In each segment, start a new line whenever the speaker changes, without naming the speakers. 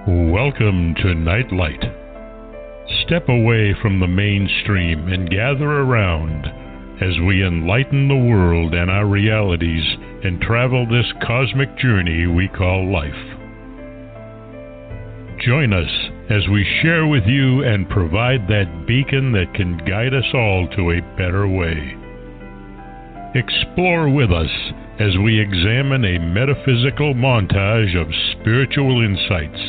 Welcome to Nightlight. Step away from the mainstream and gather around as we enlighten the world and our realities and travel this cosmic journey we call life. Join us as we share with you and provide that beacon that can guide us all to a better way. Explore with us as we examine a metaphysical montage of spiritual insights,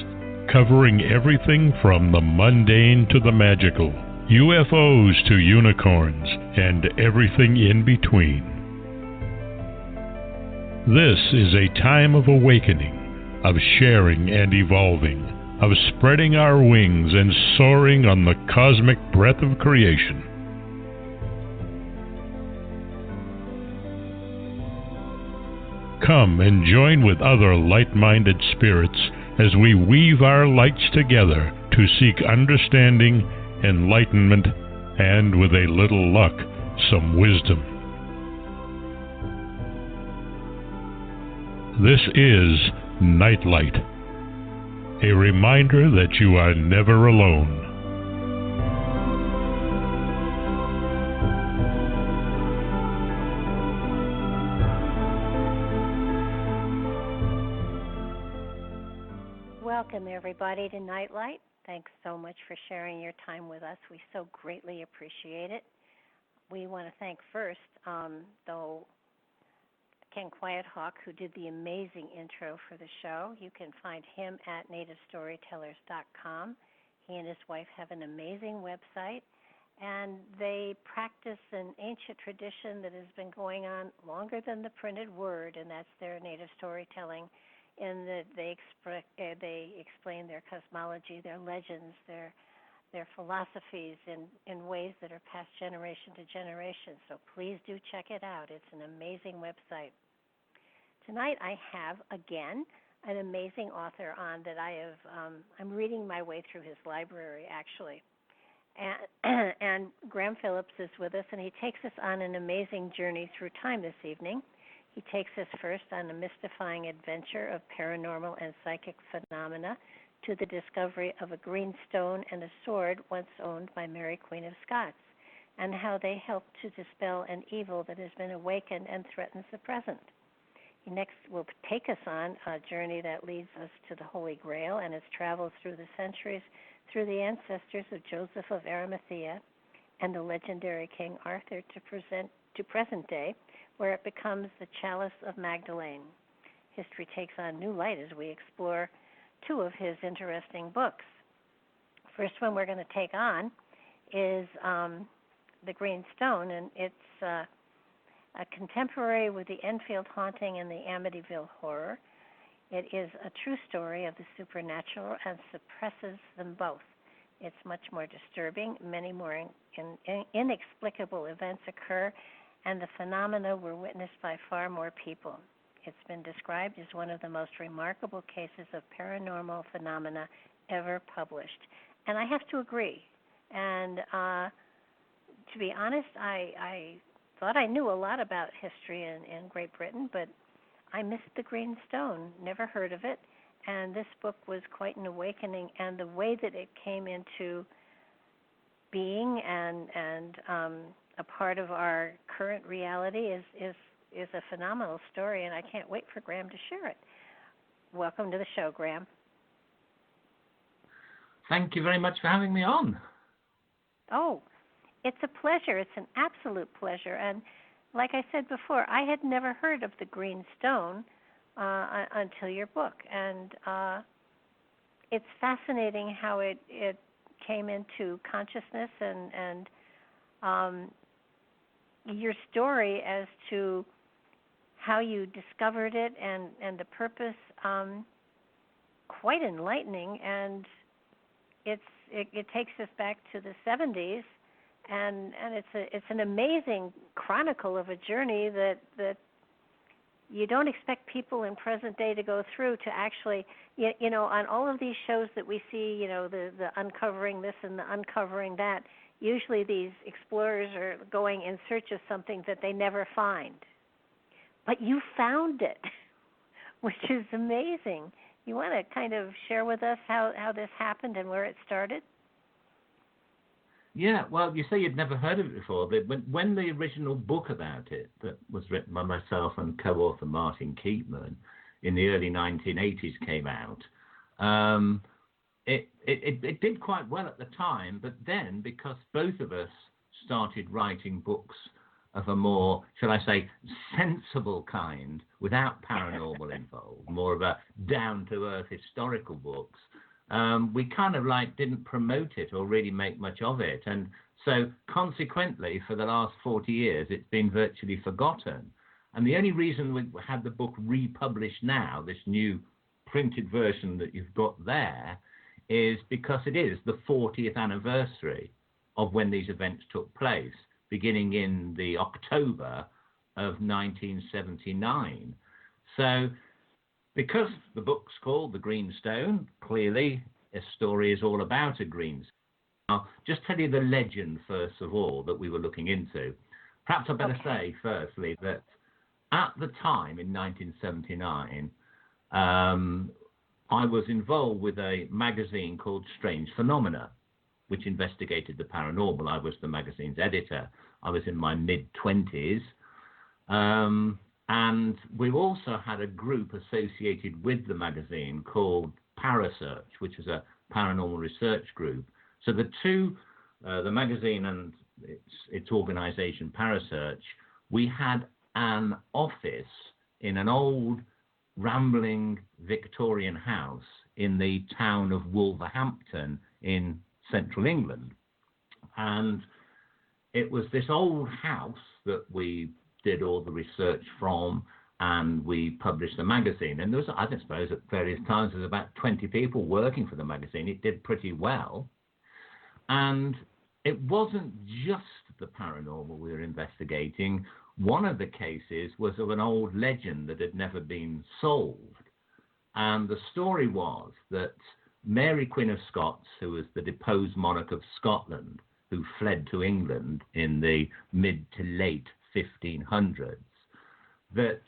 covering everything from the mundane to the magical, UFOs to unicorns, and everything in between. This is a time of awakening, of sharing and evolving, of spreading our wings and soaring on the cosmic breath of creation. Come and join with other light-minded spirits as we weave our lights together to seek understanding, enlightenment, and, with a little luck, some wisdom. This is Nightlight, a reminder that you are never alone.
Welcome, everybody, to Nightlight. Thanks so much for sharing your time with us. We so greatly appreciate it. We want to thank first, though, Ken Quiethawk, who did the amazing intro for the show. You can find him at nativestorytellers.com. He and his wife have an amazing website, and they practice an ancient tradition that has been going on longer than the printed word, and that's their native storytelling. In that they explain their cosmology, their legends, their philosophies in ways that are passed generation to generation. So please do check it out. It's an amazing website. Tonight I have, again, an amazing author on that I'm reading my way through his library, actually. And Graham Phillips is with us, and he takes us on an amazing journey through time this evening. He takes us first on a mystifying adventure of paranormal and psychic phenomena to the discovery of a green stone and a sword once owned by Mary Queen of Scots, and how they help to dispel an evil that has been awakened and threatens the present. He next will take us on a journey that leads us to the Holy Grail and its travels through the centuries through the ancestors of Joseph of Arimathea and the legendary King Arthur to present day, where it becomes the Chalice of Magdalene. History takes on new light as we explore two of his interesting books. First one we're going to take on is The Green Stone, and it's a contemporary with the Enfield haunting and the Amityville horror. It is a true story of the supernatural and suppresses them both. It's much more disturbing. Many more inexplicable events occur, and the phenomena were witnessed by far more people. It's been described as one of the most remarkable cases of paranormal phenomena ever published. And I have to agree. And to be honest, I thought I knew a lot about history in Great Britain, but I missed the Green Stone, never heard of it. And this book was quite an awakening, and the way that it came into being and a part of our current reality is a phenomenal story, and I can't wait for Graham to share it. Welcome to the show, Graham.
Thank you very much for having me on.
Oh, it's a pleasure. It's an absolute pleasure. And like I said before, I had never heard of the Green Stone until your book. And it's fascinating how it came into consciousness and your story as to how you discovered it and the purpose, quite enlightening, and it takes us back to the 70s, and it's an amazing chronicle of a journey that you don't expect people in present day to go through, to actually, on all of these shows that we see, the uncovering this and the uncovering that. Usually these explorers are going in search of something that they never find. But you found it, which is amazing. you want to kind of share with us how this happened and where it started?
Yeah, well, you say you'd never heard of it before. But when the original book about it, that was written by myself and co-author Martin Keatman in the early 1980s, came out, it did quite well at the time. But then, because both of us started writing books of a more, shall I say, sensible kind, without paranormal involved, more of a down-to-earth historical books, we kind of didn't promote it or really make much of it. And so consequently, for the last 40 years, it's been virtually forgotten. And the only reason we had the book republished now, this new printed version that you've got there, is because it is the 40th anniversary of when these events took place, beginning in the October of 1979. So because the book's called The Green Stone, clearly a story is all about a green stone. I'll just tell you the legend, first of all, that we were looking into. Perhaps I better say, firstly, that at the time, in 1979, I was involved with a magazine called Strange Phenomena, which investigated the paranormal. I was the magazine's editor. I was in my mid-20s. And we also had a group associated with the magazine called Parasearch, which is a paranormal research group. So the two, the magazine and its organization, Parasearch, we had an office in an old rambling Victorian house in the town of Wolverhampton in central England. And it was this old house that we did all the research from, and we published the magazine. And there was, I suppose, at various times, there was about 20 people working for the magazine. It did pretty well. And it wasn't just the paranormal we were investigating. One of the cases was of an old legend that had never been solved. And the story was that Mary Queen of Scots, who was the deposed monarch of Scotland, who fled to England in the mid to late 1500s, that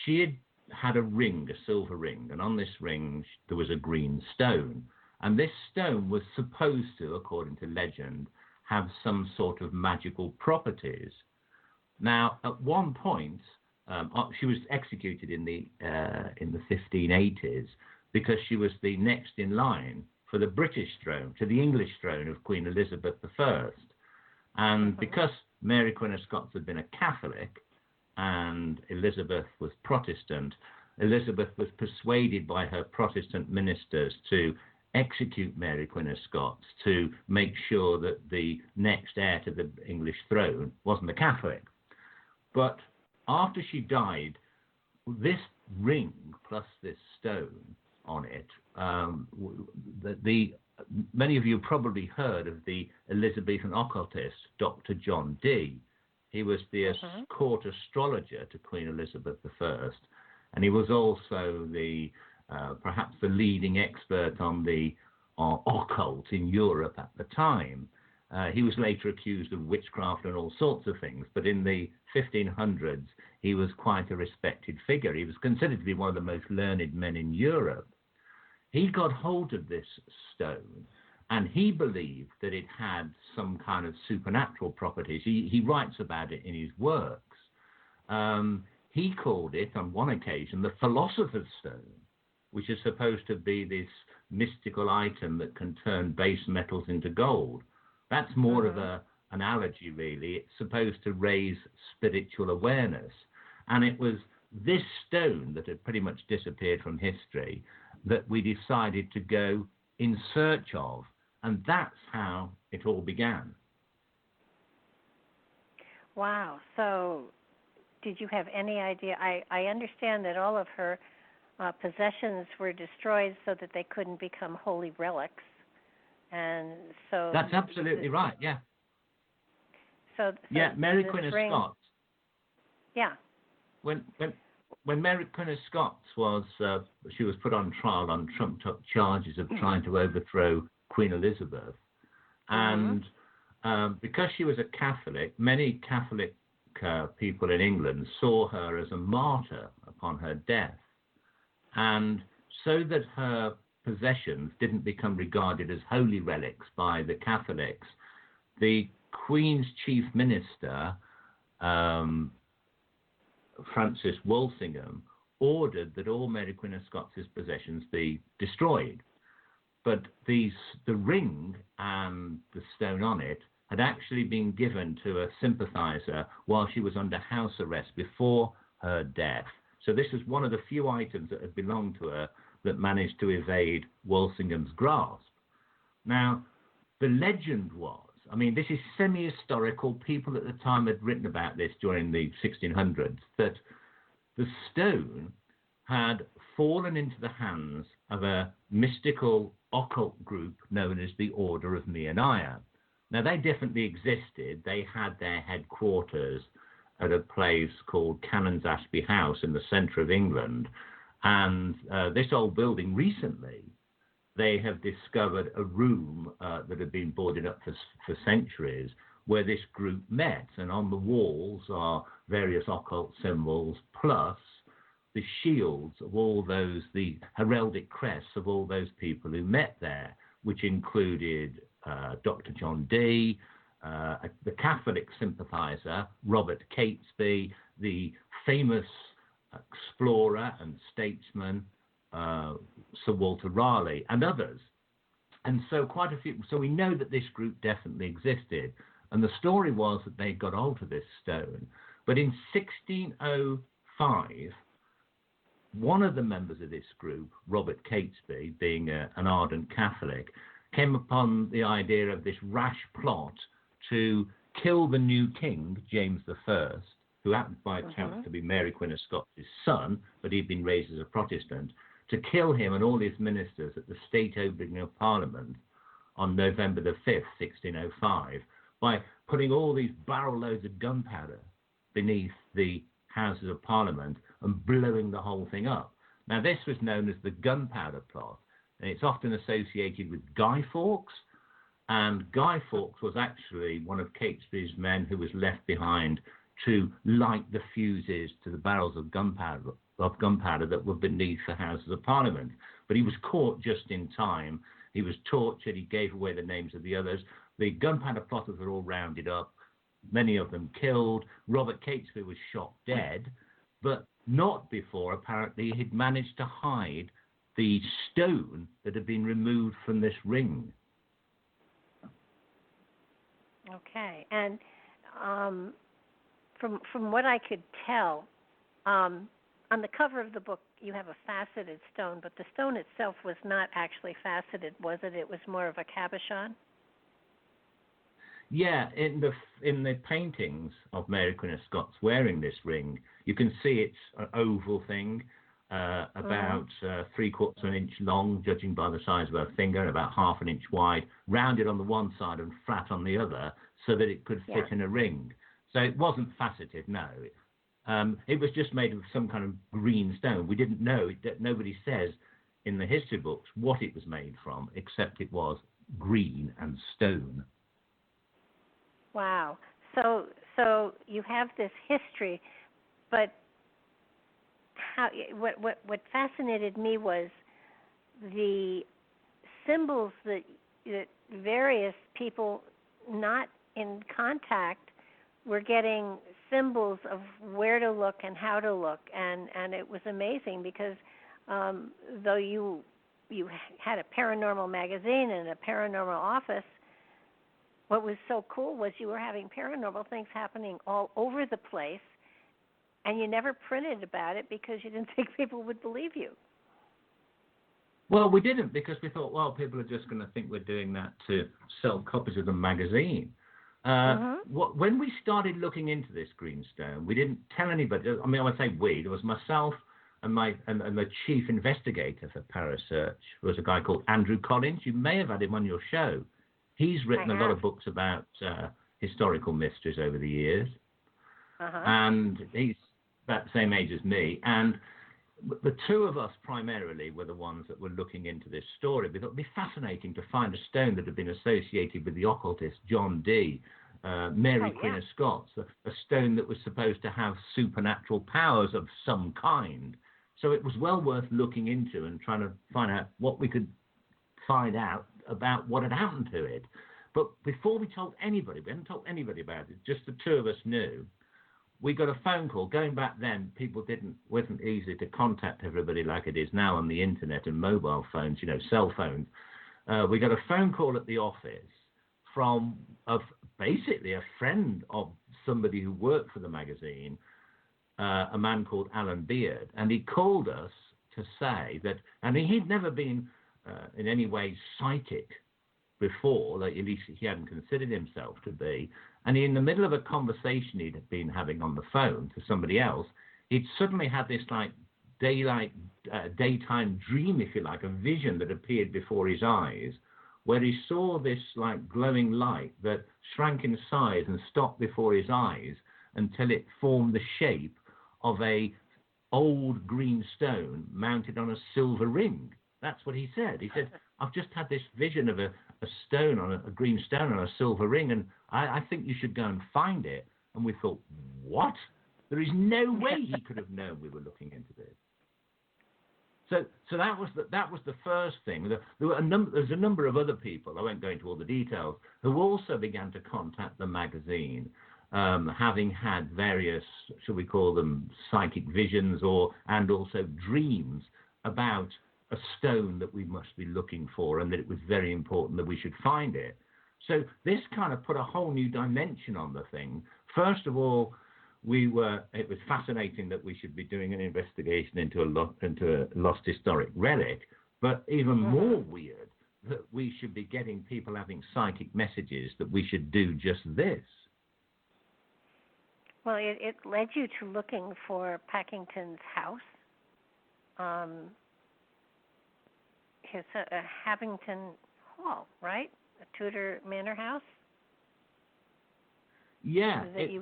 she had a ring, a silver ring, and on this ring there was a green stone. And this stone was supposed to, according to legend, have some sort of magical properties. Now, at one point, she was executed in the 1580s because she was the next in line for the British throne, to the English throne of Queen Elizabeth I. And because Mary Queen of Scots had been a Catholic and Elizabeth was Protestant, Elizabeth was persuaded by her Protestant ministers to execute Mary Queen of Scots to make sure that the next heir to the English throne wasn't a Catholic. But after she died, this ring plus this stone on it, many of you probably heard of the Elizabethan occultist, Dr. John Dee. He was the court astrologer to Queen Elizabeth I, and he was also perhaps the leading expert on the occult in Europe at the time. He was later accused of witchcraft and all sorts of things, but in the 1500s, he was quite a respected figure. He was considered to be one of the most learned men in Europe. He got hold of this stone, and he believed that it had some kind of supernatural properties. He writes about it in his works. He called it, on one occasion, the Philosopher's Stone, which is supposed to be this mystical item that can turn base metals into gold. That's more of an analogy, really. It's supposed to raise spiritual awareness. And it was this stone that had pretty much disappeared from history that we decided to go in search of. And that's how it all began.
Wow. So did you have any idea? I understand that all of her possessions were destroyed so that they couldn't become holy relics. And so
that's absolutely right, yeah.
So
Mary Queen of Scots.
Yeah.
When Mary Queen of Scots was, she was put on trial on trumped-up charges of trying to overthrow Queen Elizabeth. And because she was a Catholic, many Catholic people in England saw her as a martyr upon her death. And so that her possessions didn't become regarded as holy relics by the Catholics, the Queen's chief minister, Francis Walsingham, ordered that all Mary Queen of Scots' possessions be destroyed. But the ring and the stone on it had actually been given to a sympathizer while she was under house arrest before her death. So this was one of the few items that had belonged to her that managed to evade Walsingham's grasp. Now, the legend was, I mean, this is semi-historical. People at the time had written about this during the 1600s, that the stone had fallen into the hands of a mystical occult group known as the Order of Meoniah. Now, they definitely existed. They had their headquarters at a place called Canons Ashby House in the centre of England. And this old building recently, they have discovered a room that had been boarded up for centuries where this group met. And on the walls are various occult symbols, plus the shields of all those, the heraldic crests of all those people who met there, which included Dr. John Dee, the Catholic sympathizer, Robert Catesby, the famous explorer and statesman, Sir Walter Raleigh, and others. And so quite a few, so we know that this group definitely existed. And the story was that they got hold of this stone. But in 1605, one of the members of this group, Robert Catesby, being an ardent Catholic, came upon the idea of this rash plot to kill the new king, James I, who happened by chance to be Mary Queen of Scots' son, but he'd been raised as a Protestant, to kill him and all his ministers at the state opening of Parliament on November the 5th, 1605, by putting all these barrel loads of gunpowder beneath the Houses of Parliament and blowing the whole thing up. Now, this was known as the gunpowder plot, and it's often associated with Guy Fawkes, and Guy Fawkes was actually one of Catesby's men who was left behind to light the fuses to the barrels of gunpowder that were beneath the Houses of Parliament. But he was caught just in time. He was tortured. He gave away the names of the others. The gunpowder plotters were all rounded up, many of them killed. Robert Catesby was shot dead, but not before apparently he'd managed to hide the stone that had been removed from this ring.
Okay, and from what I could tell, on the cover of the book you have a faceted stone, but the stone itself was not actually faceted, was it? It was more of a cabochon?
Yeah, in the paintings of Mary Queen of Scots wearing this ring, you can see it's an oval thing, about 3/4 of an inch long, judging by the size of her finger, and about 1/2 inch wide, rounded on the one side and flat on the other, so that it could fit in a ring. So it wasn't faceted, no. It was just made of some kind of green stone. We didn't know, nobody says in the history books what it was made from, except it was green and stone.
Wow. So you have this history, but what fascinated me was the symbols that various people not in contact were getting symbols of where to look and how to look, and it was amazing because though you had a paranormal magazine and a paranormal office, what was so cool was you were having paranormal things happening all over the place, and you never printed about it because you didn't think people would believe you.
Well, we didn't, because we thought, well, people are just going to think we're doing that to sell copies of the magazine. When we started looking into this greenstone, we didn't tell anybody. I mean, I would say we. There was myself and the chief investigator for Parasearch was a guy called Andrew Collins. You may have had him on your show. He's written a lot of books about historical mysteries over the years. And he's about the same age as me. And the two of us primarily were the ones that were looking into this story. We thought it'd be fascinating to find a stone that had been associated with the occultist John Dee, Mary Queen of Scots, a stone that was supposed to have supernatural powers of some kind. So it was well worth looking into and trying to find out what we could find out about what had happened to it. But before we told anybody, we hadn't told anybody about it, just the two of us knew, we got a phone call. Going back then, wasn't easy to contact everybody like it is now on the internet and mobile phones, cell phones. We got a phone call at the office from basically a friend of somebody who worked for the magazine, a man called Alan Beard, and he called us to say that, and he'd never been in any way psychic before, like at least he hadn't considered himself to be, and in the middle of a conversation he'd been having on the phone to somebody else, he'd suddenly had this like daytime dream, if you like, a vision that appeared before his eyes, where he saw this like glowing light that shrank in size and stopped before his eyes until it formed the shape of a old green stone mounted on a silver ring. That's what he said. He said, I've just had this vision of a stone a green stone on a silver ring, and I think you should go and find it. And we thought, what? There is no way he could have known we were looking into this. So that was the first thing. There's a number of other people, I won't go into all the details, who also began to contact the magazine, having had various, shall we call them, psychic visions and also dreams about a stone that we must be looking for, and that it was very important that we should find it. So this kind of put a whole new dimension on the thing. First of all, it was fascinating that we should be doing an investigation into a lost historic relic, but even more weird that we should be getting people having psychic messages that we should do just this.
Well, it led you to looking for Packington's house. His Habington Hall, right? A Tudor manor house?
Yeah, the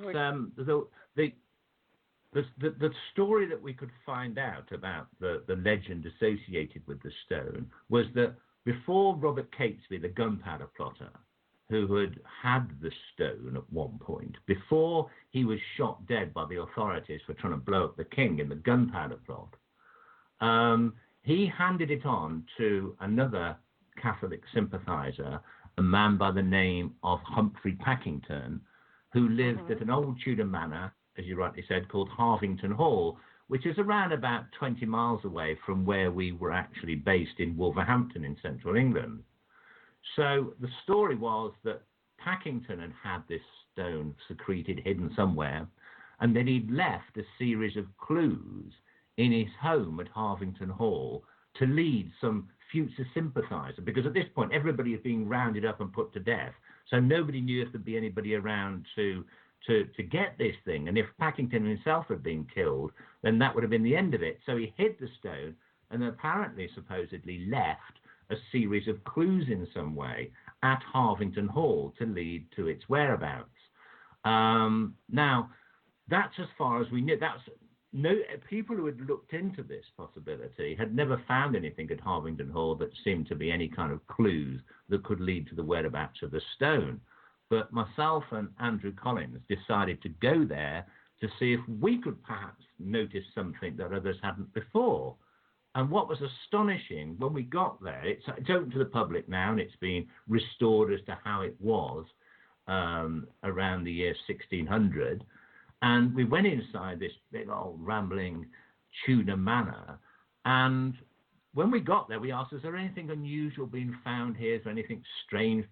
story that we could find out about the legend associated with the stone was that before Robert Catesby, the gunpowder plotter, who had the stone at one point, before he was shot dead by the authorities for trying to blow up the king in the gunpowder plot, he handed it on to another Catholic sympathizer, a man by the name of Humphrey Packington, who lived at an old Tudor manor, as you rightly said, called Harvington Hall, which is around about 20 miles away from where we were actually based in Wolverhampton in central England. So the story was that Packington had this stone secreted, hidden somewhere, and then he'd left a series of clues in his home at Harvington Hall to lead some future sympathizer, because at this point everybody is being rounded up and put to death, so nobody knew if there'd be anybody around to get this thing. And if Packington himself had been killed, then that would have been the end of it. So he hid the stone and apparently, supposedly, left a series of clues in some way at Harvington Hall to lead to its whereabouts. Now, that's as far as we knew. People who had looked into this possibility had never found anything at Harvington Hall that seemed to be any kind of clues that could lead to the whereabouts of the stone. But myself and Andrew Collins decided to go there to see if we could perhaps notice something that others hadn't before. And what was astonishing, when we got there, it's open to the public now, and it's been restored as to how it was around the year 1600. And we went inside this big old rambling Tudor manor. And when we got there, we asked, is there anything unusual being found here? Is there anything strange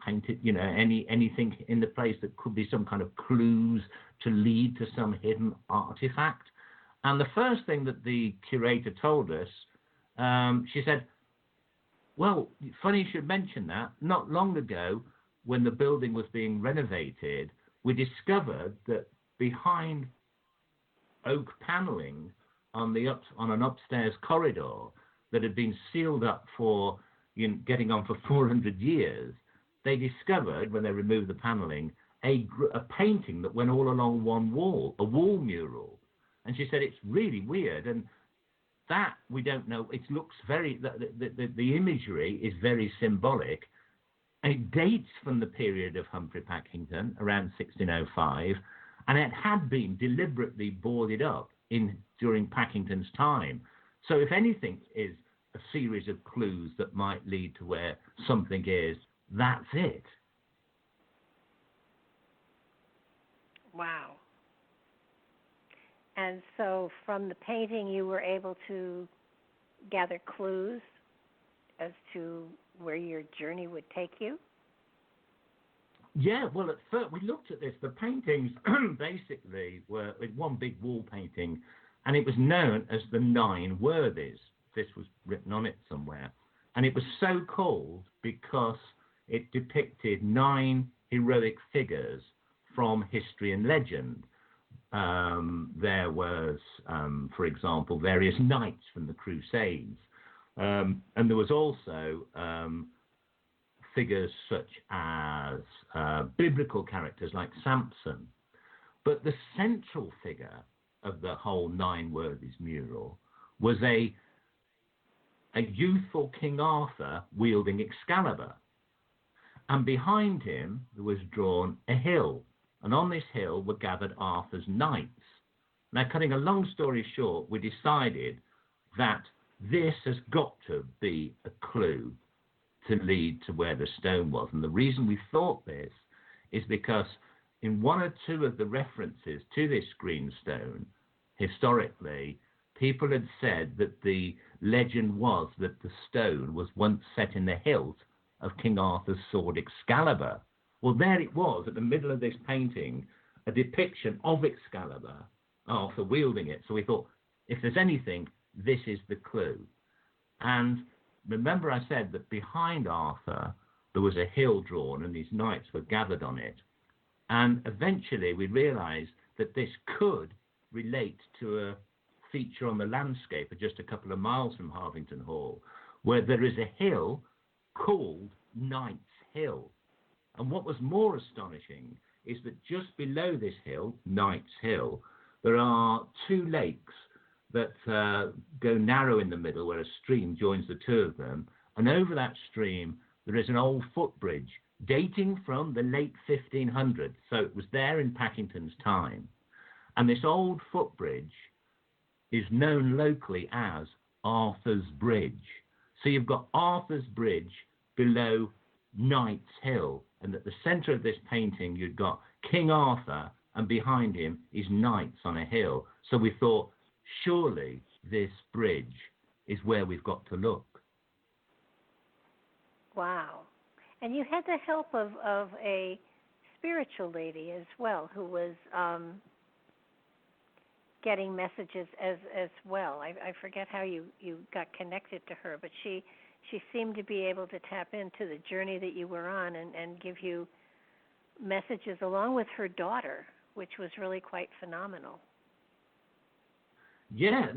painted, anything in the place that could be some kind of clues to lead to some hidden artifact? And the first thing that the curator told us, she said, well, funny you should mention that. Not long ago, when the building was being renovated, we discovered that behind oak paneling on an upstairs corridor that had been sealed up for getting on for 400 years, they discovered, when they removed the paneling, a painting that went all along one wall, a wall mural. And she said, it's really weird. And that, we don't know, it looks very, the imagery is very symbolic. It dates from the period of Humphrey Packington, around 1605, and it had been deliberately boarded up during Packington's time. So if anything is a series of clues that might lead to where something is, that's it.
Wow. And so from the painting, you were able to gather clues as to where your journey would take you?
Yeah, well, at first we looked at this. The paintings basically were one big wall painting, and it was known as the Nine Worthies. This was written on it somewhere. And it was so called because it depicted 9 heroic figures from history and legend. There was, for example, various knights from the Crusades. And there was also figures such as biblical characters like Samson. But the central figure of the whole Nine Worthies mural was a youthful King Arthur wielding Excalibur. And behind him there was drawn a hill. And on this hill were gathered Arthur's knights. Now, cutting a long story short, we decided that this has got to be a clue to lead to where the stone was. And the reason we thought this is because in one or two of the references to this green stone, historically, people had said that the legend was that the stone was once set in the hilt of King Arthur's sword Excalibur. Well, there it was at the middle of this painting, a depiction of Excalibur, Arthur wielding it. So we thought, if there's anything, this is the clue. And remember I said that behind Arthur, there was a hill drawn and these knights were gathered on it. And eventually we realized that this could relate to a feature on the landscape just a couple of miles from Harvington Hall, where there is a hill called Knight's Hill. And what was more astonishing is that just below this hill, Knight's Hill, there are 2 lakes that go narrow in the middle where a stream joins the 2 of them. And over that stream, there is an old footbridge dating from the late 1500s. So it was there in Packington's time. And this old footbridge is known locally as Arthur's Bridge. So you've got Arthur's Bridge below Knight's Hill. And at the center of this painting, you've got King Arthur, and behind him is knights on a hill. So we thought, surely this bridge is where we've got to look.
Wow. And you had the help of a spiritual lady as well, who was getting messages as well. I forget how you got connected to her, but she seemed to be able to tap into the journey that you were on and give you messages along with her daughter, which was really quite phenomenal.
Yeah,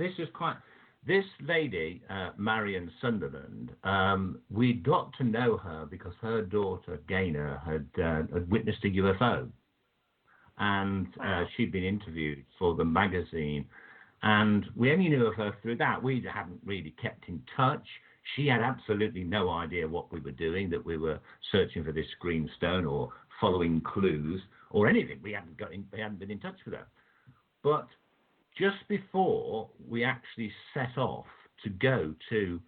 this lady, Marion Sunderland, we got to know her because her daughter, Gaynor, had witnessed a UFO. And she'd been interviewed for the magazine. And we only knew of her through that. We hadn't really kept in touch. She had absolutely no idea what we were doing, that we were searching for this green stone or following clues or anything. We hadn't been in touch with her. But just before we actually set off to go to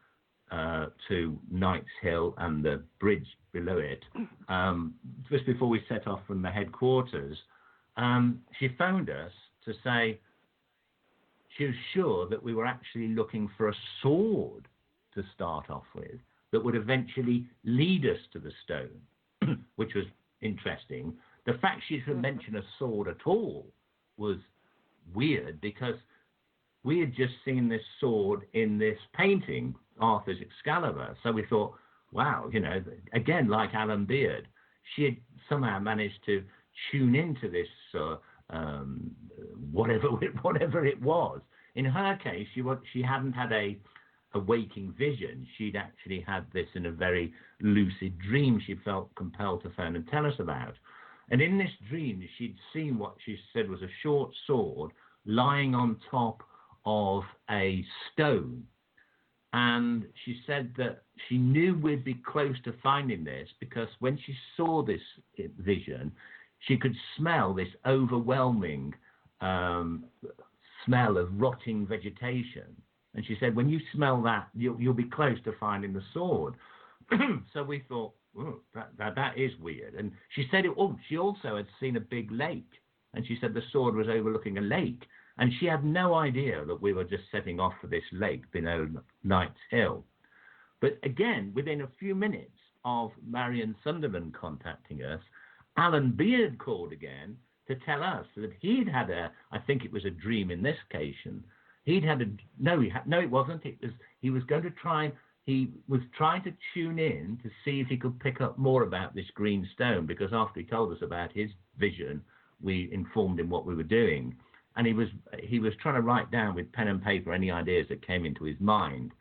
Knight's Hill and the bridge below it, just before we set off from the headquarters, she phoned us to say she was sure that we were actually looking for a sword to start off with that would eventually lead us to the stone, which was interesting. The fact she should mention a sword at all was weird because we had just seen this sword in this painting, Arthur's Excalibur. So we thought, wow, again, like Alan Beard, she had somehow managed to tune into this whatever it was. In her case, she hadn't had a waking vision. She'd actually had this in a very lucid dream she felt compelled to phone and tell us about. And in this dream, she'd seen what she said was a short sword lying on top of a stone. And she said that she knew we'd be close to finding this because when she saw this vision, she could smell this overwhelming smell of rotting vegetation. And she said, when you smell that, you'll be close to finding the sword. So we thought, oh, that is weird. And she said, she also had seen a big lake. And she said the sword was overlooking a lake. And she had no idea that we were just setting off for this lake below Knight's Hill. But again, within a few minutes of Marion Sunderland contacting us, Alan Beard called again to tell us that he'd had I think it was a dream in this occasion. No, it wasn't. He was trying to tune in to see if he could pick up more about this green stone, because after he told us about his vision, we informed him what we were doing. And he was trying to write down with pen and paper any ideas that came into his mind.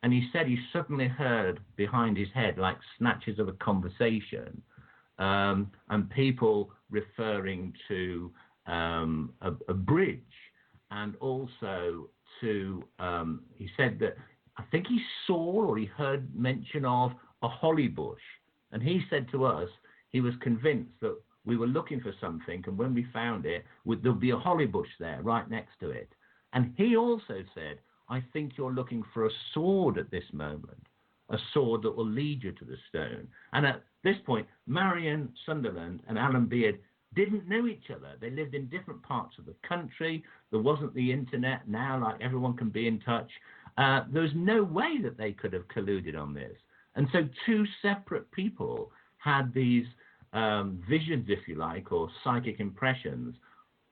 And he said he suddenly heard behind his head like snatches of a conversation, and people referring to a bridge, and also to, he said that I think he saw or he heard mention of a holly bush. And he said to us he was convinced that we were looking for something, and when we found it, there'll be a holly bush there right next to it. And he also said, I think you're looking for a sword at this moment, a sword that will lead you to the stone. And at this point, Marion Sunderland and Alan Beard didn't know each other. They lived in different parts of the country. There wasn't the internet now, like everyone can be in touch. There was no way that they could have colluded on this. And so two separate people had these visions, if you like, or psychic impressions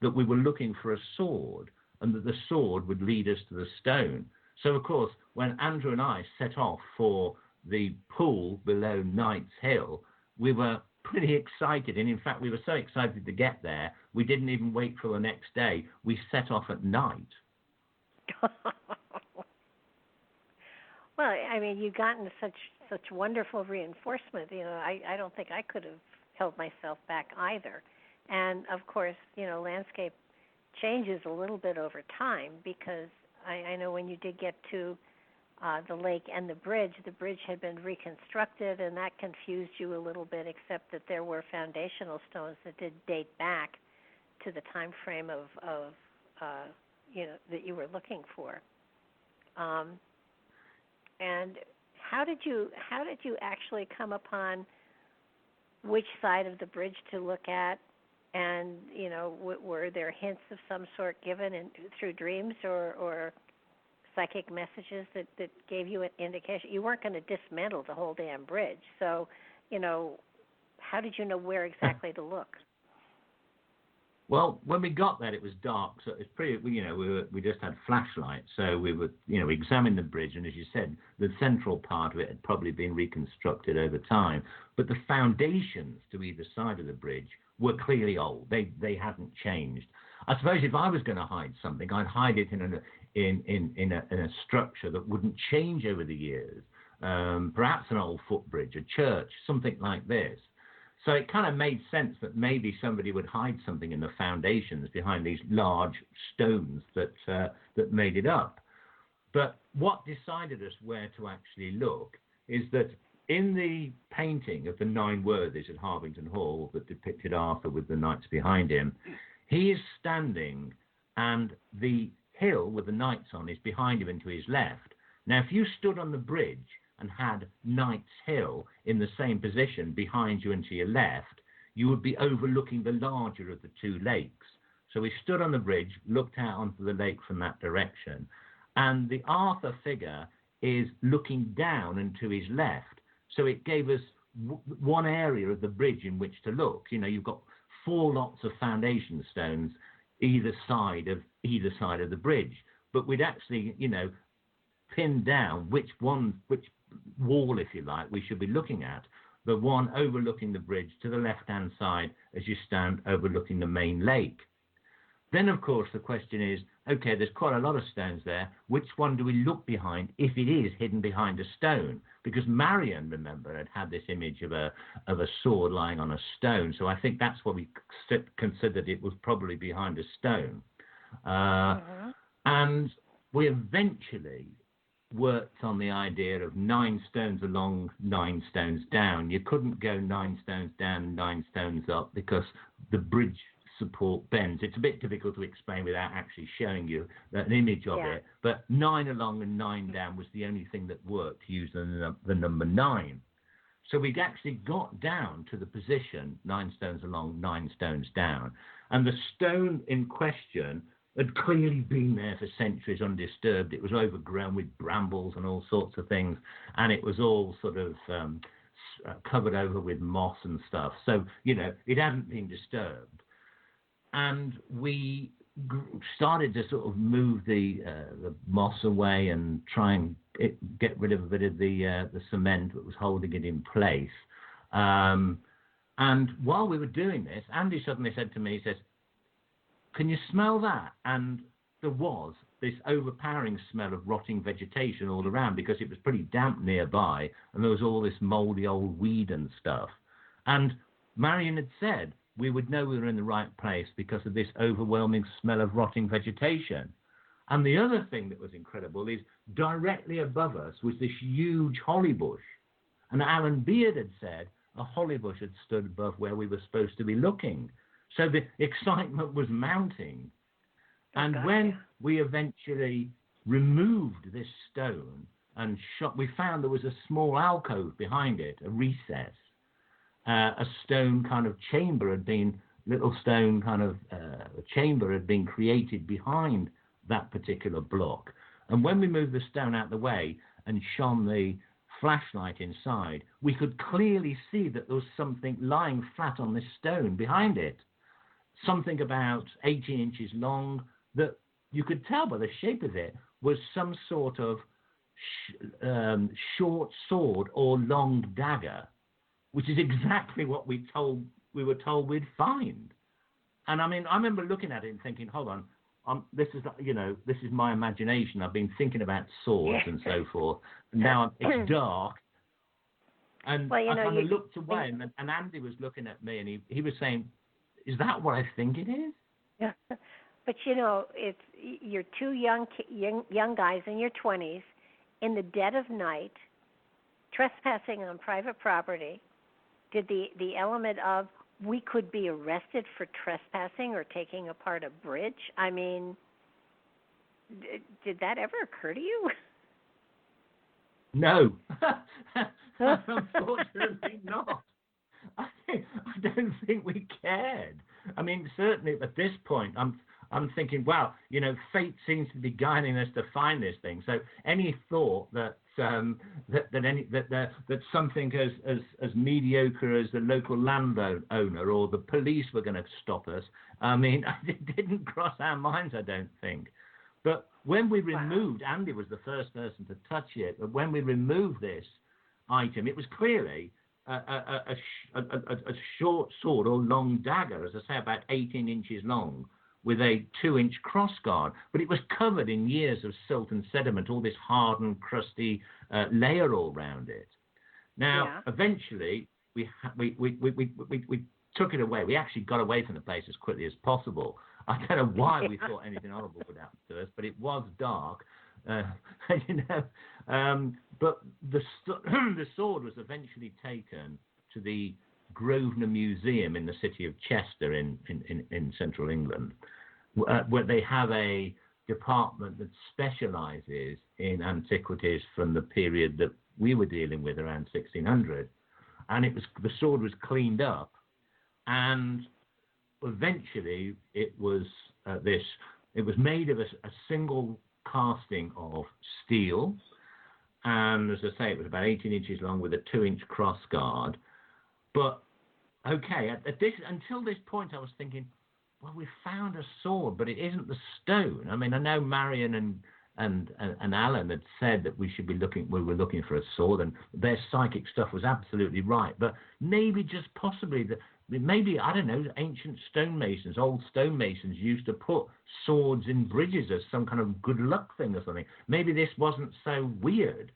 that we were looking for a sword, and that the sword would lead us to the stone. So, of course, when Andrew and I set off for the pool below Knight's Hill, we were pretty excited. And in fact, we were so excited to get there, we didn't even wait for the next day. We set off at night.
Well, I mean, you've gotten such wonderful reinforcement. You know, I don't think I could have held myself back either. And, of course, you know, landscape changes a little bit over time, because I know when you did get to the lake and the bridge had been reconstructed, and that confused you a little bit, except that there were foundational stones that did date back to the time frame of you know, that you were looking for. And how did you actually come upon which side of the bridge to look at? And, you know, were there hints of some sort given through dreams or psychic messages that gave you an indication? You weren't going to dismantle the whole damn bridge. So, you know, how did you know where exactly to look?
Well, when we got there, it was dark, so it's pretty. You know, we just had flashlights, so we examined the bridge, and as you said, the central part of it had probably been reconstructed over time, but the foundations to either side of the bridge were clearly old. They hadn't changed. I suppose if I was going to hide something, I'd hide it in a structure that wouldn't change over the years. Perhaps an old footbridge, a church, something like this. So it kind of made sense that maybe somebody would hide something in the foundations behind these large stones that made it up. But what decided us where to actually look is that in the painting of the Nine Worthies at Harvington Hall that depicted Arthur with the knights behind him, he is standing and the hill with the knights on is behind him and to his left. Now, if you stood on the bridge and had Knight's Hill in the same position behind you and to your left, you would be overlooking the larger of the two lakes. So we stood on the bridge, looked out onto the lake from that direction, and the Arthur figure is looking down and to his left. So it gave us one area of the bridge in which to look. You know, you've got 4 lots of foundation stones either side of the bridge, but we'd actually, you know, pinned down which wall, if you like, we should be looking at. The one overlooking the bridge to the left-hand side as you stand overlooking the main lake. Then, of course, the question is, okay, there's quite a lot of stones there. Which one do we look behind if it is hidden behind a stone? Because Marion, remember, had this image of a sword lying on a stone. So I think that's what we considered it was probably behind a stone. And we eventually worked on the idea of 9 stones along, 9 stones down. You couldn't go 9 stones down, 9 stones up, because the bridge support bends. It's a bit difficult to explain without actually showing you an image of it, but 9 along and 9 down was the only thing that worked to use the number 9. So we'd actually got down to the position 9 stones along, 9 stones down, and the stone in question had clearly been there for centuries undisturbed. It was overgrown with brambles and all sorts of things, and it was all sort of covered over with moss and stuff. So, it hadn't been disturbed. And we started to sort of move the moss away and try and get rid of a bit of the cement that was holding it in place. And while we were doing this, Andy suddenly said to me, he says, "Can you smell that?" And there was this overpowering smell of rotting vegetation all around, because it was pretty damp nearby, and there was all this mouldy old weed and stuff. And Marion had said we would know we were in the right place because of this overwhelming smell of rotting vegetation. And the other thing that was incredible is directly above us was this huge holly bush. And Alan Beard had said a holly bush had stood above where we were supposed to be looking. So the excitement was mounting. And when we eventually removed this stone and we found there was a small alcove behind it, a recess. A stone kind of chamber had been, chamber had been created behind that particular block. And when we moved the stone out the way and shone the flashlight inside, we could clearly see that there was something lying flat on this stone behind it. Something about 18 inches long that you could tell by the shape of it was some sort of short sword or long dagger, which is exactly what we were told we'd find. And I mean, I remember looking at it and thinking, hold on, this is my imagination. I've been thinking about swords and so forth. And now it's dark. And I kind of looked away, and Andy was looking at me, and he was saying, "Is that what I think it is?"
Yeah. But you're two young guys in your 20s in the dead of night, trespassing on private property. Did the element of we could be arrested for trespassing or taking apart a bridge? I mean, did that ever occur to you?
No, unfortunately not. I don't think we cared. I mean, certainly at this point, I'm thinking, wow, fate seems to be guiding us to find this thing. So any thought that something as mediocre as the local landowner or the police were going to stop us, I mean, it didn't cross our minds, I don't think. But when we removed, Andy was the first person to touch it, but when we removed this item, it was clearly a short sword or long dagger, as I say, about 18 inches long, with a 2-inch crossguard, but it was covered in years of silt and sediment, all this hardened, crusty layer all around it. Now, eventually, we took it away. We actually got away from the place as quickly as possible. I don't know why we thought anything horrible would happen to us, but it was dark, but the sword was eventually taken to the Grosvenor Museum in the city of Chester in central England, where they have a department that specializes in antiquities from the period that we were dealing with, around 1600. And the sword was cleaned up, and eventually it was made of a single casting of steel, and as I say, it was about 18 inches long with a 2-inch crossguard. But okay, until this point, I was thinking, well, we found a sword, but it isn't the stone. I mean, I know Marion and Alan had said that we were looking for a sword, and their psychic stuff was absolutely right. But maybe, just possibly, I don't know, ancient stonemasons, old stonemasons used to put swords in bridges as some kind of good luck thing or something. Maybe this wasn't so weird.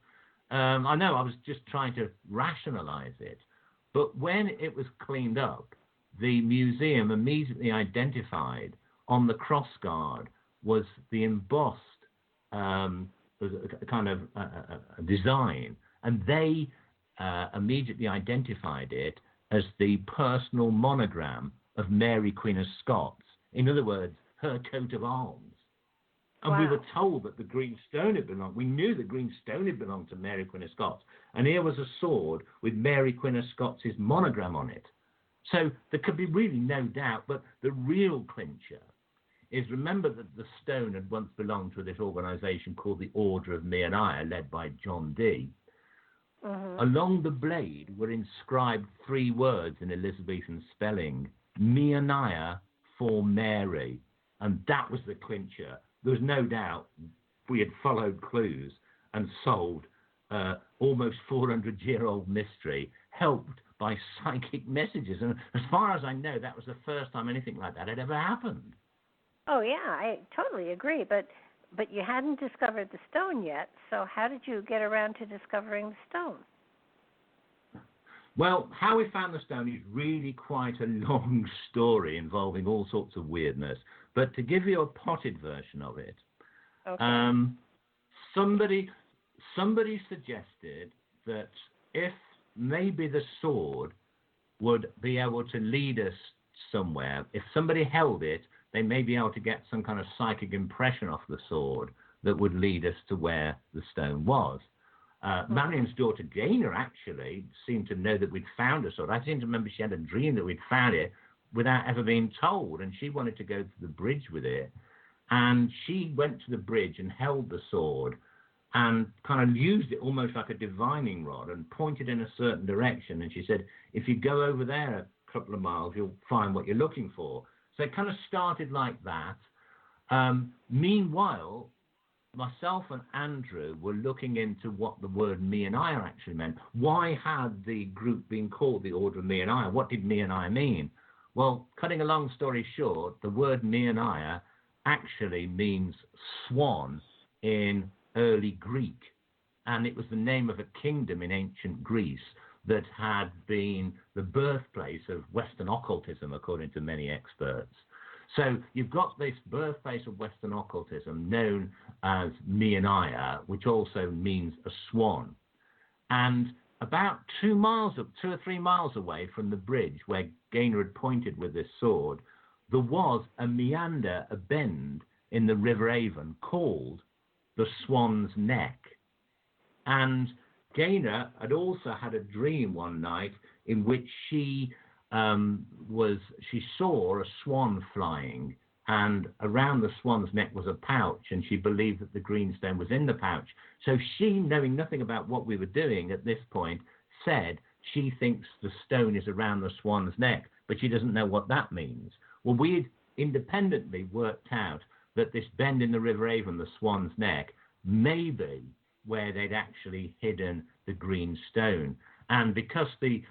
I know I was just trying to rationalize it. But when it was cleaned up, the museum immediately identified on the crossguard was the embossed was a kind of a design, and they immediately identified it as the personal monogram of Mary, Queen of Scots. In other words, her coat of arms. And we were told that the green stone had belonged. We knew the green stone had belonged to Mary, Queen of Scots. And here was a sword with Mary, Queen of Scots' monogram on it. So there could be really no doubt. But the real clincher is, remember that the stone had once belonged to this organisation called the Order of Meoniah, led by John Dee. Along the blade were inscribed 3 words in Elizabethan spelling: Meoniah for Mary. And that was the clincher. There was no doubt we had followed clues and solved almost 400-year-old mystery, helped by psychic messages. And as far as I know, that was the first time anything like that had ever happened.
Oh, yeah, I totally agree. But you hadn't discovered the stone yet, so how did you get around to discovering the stone?
Well, how we found the stone is really quite a long story involving all sorts of weirdness. But to give you a potted version of it, somebody suggested that if maybe the sword would be able to lead us somewhere, if somebody held it, they may be able to get some kind of psychic impression off the sword that would lead us to where the stone was. Marion's daughter Gaynor actually seemed to know that we'd found a sword. I seem to remember she had a dream that we'd found it without ever being told, and she wanted to go to the bridge with it. And she went to the bridge and held the sword and kind of used it almost like a divining rod and pointed in a certain direction. And she said, if you go over there a couple of miles, you'll find what you're looking for. So it kind of started like that. Meanwhile, myself and Andrew were looking into what the word Meoniah actually meant. Why had the group been called the Order of Meoniah? What did Meoniah mean? Well, cutting a long story short, the word Meoniah actually means swan in early Greek. And it was the name of a kingdom in ancient Greece that had been the birthplace of Western occultism, according to many experts. So you've got this birthplace of Western occultism known as Meoniah, which also means a swan. And about 2 or 3 miles away from the bridge where Gaynor had pointed with this sword, there was a meander, a bend in the River Avon called the Swan's Neck. And Gaynor had also had a dream one night in which she saw a swan flying, and around the swan's neck was a pouch, and she believed that the greenstone was in the pouch. So she, knowing nothing about what we were doing at this point, said she thinks the stone is around the swan's neck, but she doesn't know what that means. Well, we had independently worked out that this bend in the River Avon, the Swan's Neck, may be where they'd actually hidden the green stone. And because the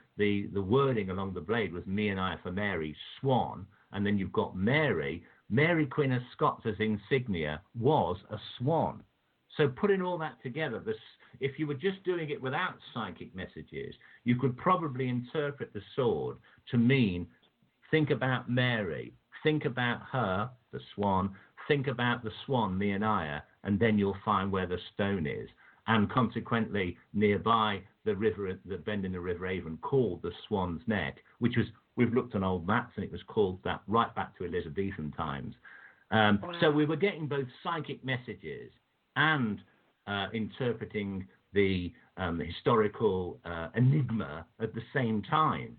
wording along the blade was Meoniah for Mary, swan, and then you've got Mary, Mary Queen of Scots as insignia was a swan. So putting all that together, if you were just doing it without psychic messages, you could probably interpret the sword to mean, think about Mary, think about her, the swan, think about the swan, Meoniah, and then you'll find where the stone is. And consequently, nearby the river, the bend in the River Avon, called the Swan's Neck, which was, we've looked on old maps, and it was called that right back to Elizabethan times. Wow. So we were getting both psychic messages and interpreting the historical enigma at the same time.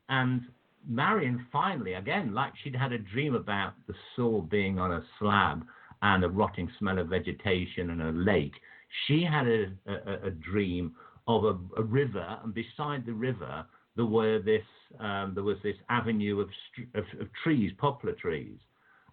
And Marion finally, again, like she'd had a dream about the sword being on a slab and a rotting smell of vegetation and a lake, she had a dream of a river, and beside the river there was this avenue of trees, poplar trees.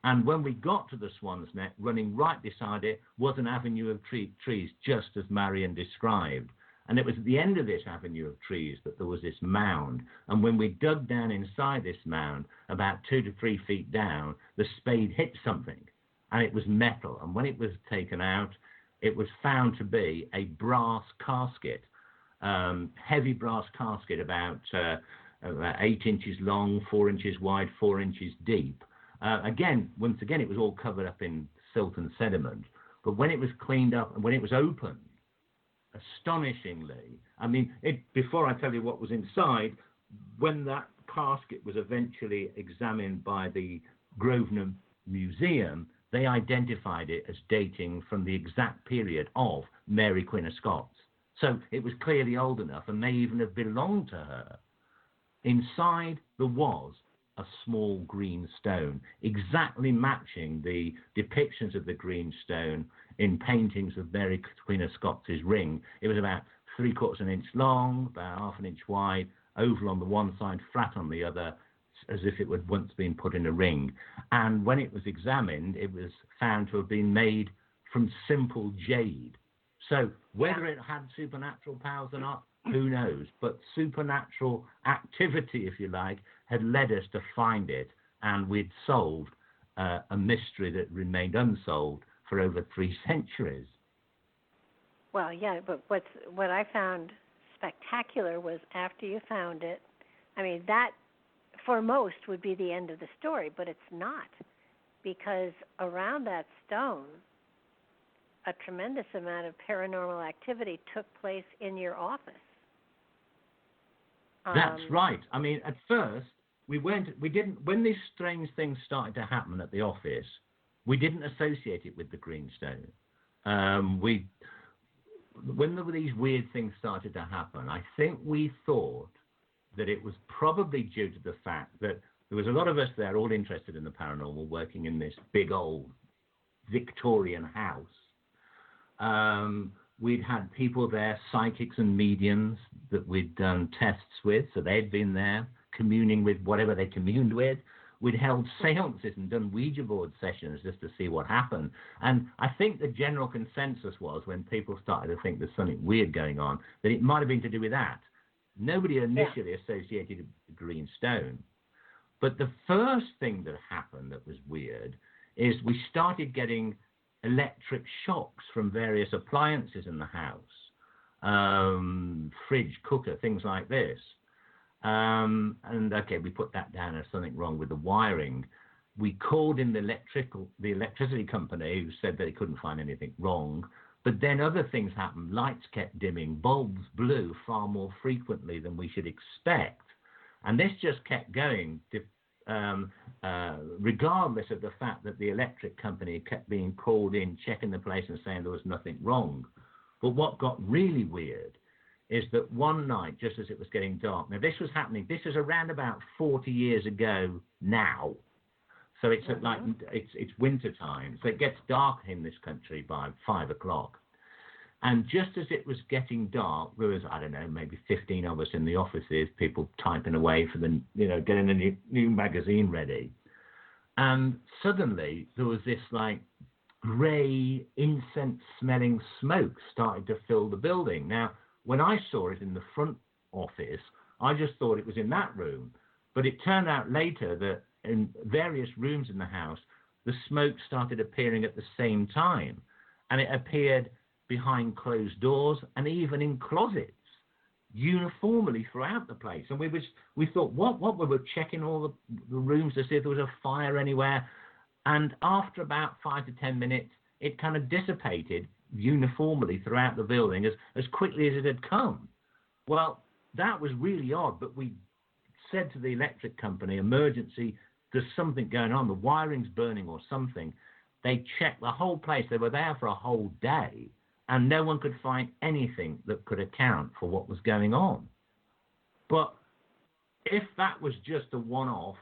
And when we got to the Swan's Neck, running right beside it was an avenue of trees, just as Marion described. And it was at the end of this avenue of trees that there was this mound. And when we dug down inside this mound, about 2 to 3 feet down, the spade hit something, and it was metal. And when it was taken out, it was found to be a brass casket, heavy brass casket, about 8 inches long, 4 inches wide, 4 inches deep. Once again, it was all covered up in silt and sediment. But when it was cleaned up and when it was opened, astonishingly, I mean, before I tell you what was inside, when that casket was eventually examined by the Grosvenor Museum, they identified it as dating from the exact period of Mary Queen of Scots. So it was clearly old enough and may even have belonged to her. Inside there was a small green stone, exactly matching the depictions of the green stone in paintings of Mary Queen of Scots' ring. It was about 3/4 inch long, about 1/2 inch wide, oval on the one side, flat on the other, as if it had once been put in a ring. And when it was examined, it was found to have been made from simple jade. So whether it had supernatural powers or not, who knows? But supernatural activity, if you like, had led us to find it, and we'd solved a mystery that remained unsolved for over 3 centuries.
Well, yeah, but what I found spectacular was after you found it, I mean, that for most would be the end of the story, but it's not, because around that stone, a tremendous amount of paranormal activity took place in your office.
That's right. I mean, at first, we didn't, when these strange things started to happen at the office, we didn't associate it with the greenstone. When these weird things started to happen, I think we thought that it was probably due to the fact that there was a lot of us there all interested in the paranormal, working in this big old Victorian house. We'd had people there, psychics and mediums, that we'd done tests with, so they'd been there communing with whatever they communed with. We'd held seances and done Ouija board sessions just to see what happened. And I think the general consensus was, when people started to think there's something weird going on, that it might have been to do with that. Nobody initially associated it with the green stone. But the first thing that happened that was weird is we started getting electric shocks from various appliances in the house, fridge, cooker, things like this. And okay, we put that down as something wrong with the wiring. We called in the electricity company, who said that they couldn't find anything wrong. But then other things happened. Lights kept dimming. Bulbs blew far more frequently than we should expect. And this just kept going, regardless of the fact that the electric company kept being called in, checking the place and saying there was nothing wrong. But what got really weird is that one night, just as it was getting dark, now this was happening, this is around about 40 years ago now. So it's like it's winter time, so it gets dark in this country by 5 o'clock. And just as it was getting dark, there was, I don't know, maybe 15 of us in the offices, people typing away for the, getting a new magazine ready. And suddenly there was this like grey, incense-smelling smoke started to fill the building. Now, when I saw it in the front office, I just thought it was in that room. But it turned out later that in various rooms in the house, the smoke started appearing at the same time. And it appeared behind closed doors and even in closets, uniformly throughout the place. And we thought, what? We were checking all the rooms to see if there was a fire anywhere. And after about 5 to 10 minutes, it kind of dissipated uniformly throughout the building as quickly as it had come. Well, that was really odd, but we said to the electric company, emergency, there's something going on, the wiring's burning or something. They checked the whole place. They were there for a whole day, and no one could find anything that could account for what was going on. But if that was just a one-off,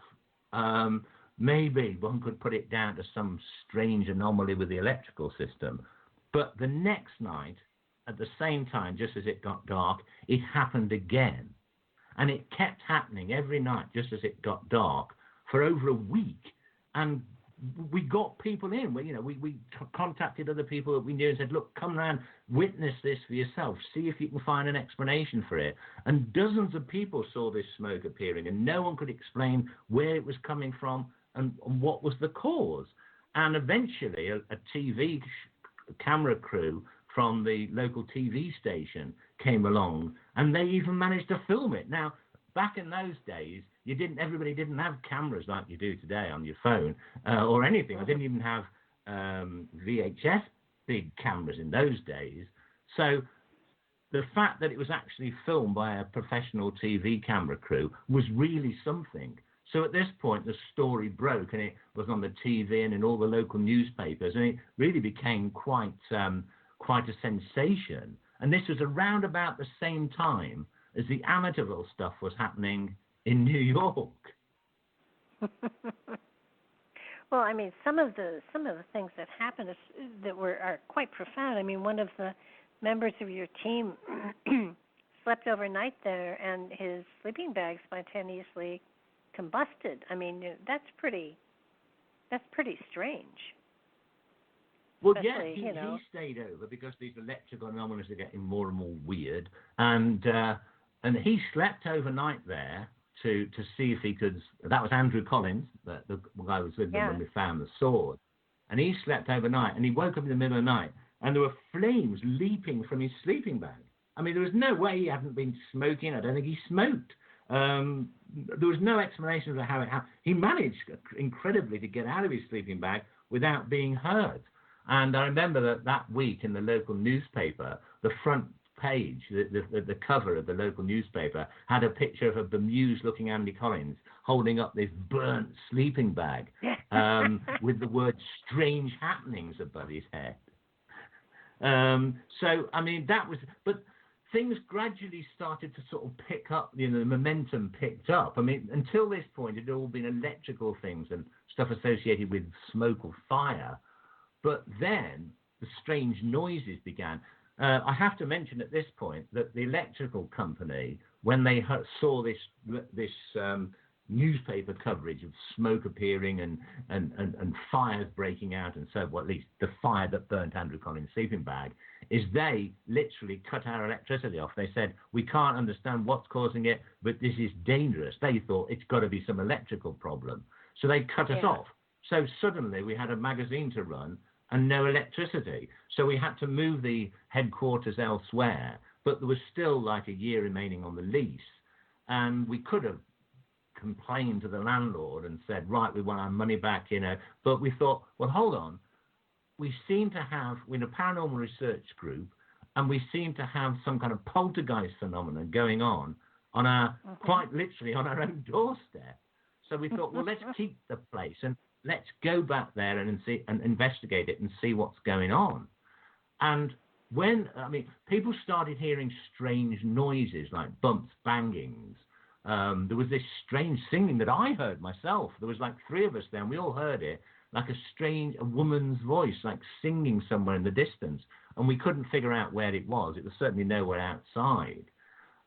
maybe one could put it down to some strange anomaly with the electrical system. But the next night, at the same time, just as it got dark, it happened again. And it kept happening every night, just as it got dark, for over a week. And we got people in. We contacted other people that we knew and said, look, come around, witness this for yourself, see if you can find an explanation for it. And dozens of people saw this smoke appearing, and no one could explain where it was coming from and what was the cause. And eventually, a TV camera crew from the local TV station came along, and they even managed to film it. Now, back in those days, everybody didn't have cameras like you do today on your phone or anything. I didn't even have VHS big cameras in those days. So the fact that it was actually filmed by a professional TV camera crew was really something. So at this point, the story broke, and it was on the TV and in all the local newspapers, and it really became quite a sensation. And this was around about the same time as the Amityville stuff was happening in New York.
Well, I mean, some of the things that happened are quite profound. I mean, one of the members of your team slept overnight there, and his sleeping bag spontaneously combusted. I mean, that's pretty strange.
Well, yeah, he stayed over because these electrical anomalies are getting more and more weird, and he slept overnight there to see if he could. That was Andrew Collins, the guy who was with them when we found the sword, and he slept overnight, and he woke up in the middle of the night, and there were flames leaping from his sleeping bag. I mean, there was no way he hadn't been smoking. I don't think he smoked. There was no explanation of how it happened. He managed incredibly to get out of his sleeping bag without being hurt. And I remember that week in the local newspaper, the front page, the cover of the local newspaper had a picture of a bemused-looking Andy Collins holding up this burnt sleeping bag with the word "strange happenings" above his head. So, I mean, that was... But things gradually started to sort of pick up, the momentum picked up. I mean, until this point, it had all been electrical things and stuff associated with smoke or fire. But then the strange noises began. I have to mention at this point that the electrical company, when they saw this newspaper coverage of smoke appearing and fires breaking out, and so, well, at least the fire that burnt Andrew Collins' sleeping bag, is they literally cut our electricity off. They said, we can't understand what's causing it, but this is dangerous. They thought it's got to be some electrical problem. So they cut us off. So suddenly we had a magazine to run and no electricity. So we had to move the headquarters elsewhere, but there was still like a year remaining on the lease. And we could have complained to the landlord and said, right, we want our money back, But we thought, well, hold on. We seem to have, we're in a paranormal research group, and we seem to have some kind of poltergeist phenomenon going on our, quite literally on our own doorstep. So we thought, well, let's keep the place and let's go back there and see and investigate it and see what's going on. And people started hearing strange noises like bumps, bangings. There was this strange singing that I heard myself. There was like three of us there, and we all heard it, like a woman's voice, like singing somewhere in the distance. And we couldn't figure out where it was. It was certainly nowhere outside.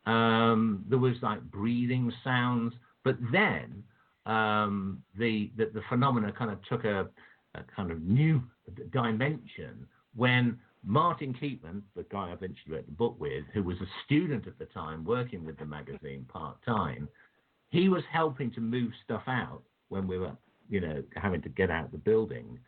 There was like breathing sounds. But then the phenomena kind of took a kind of new dimension when Martin Keatman, the guy I eventually wrote the book with, who was a student at the time working with the magazine part-time, he was helping to move stuff out when we were, having to get out of the building.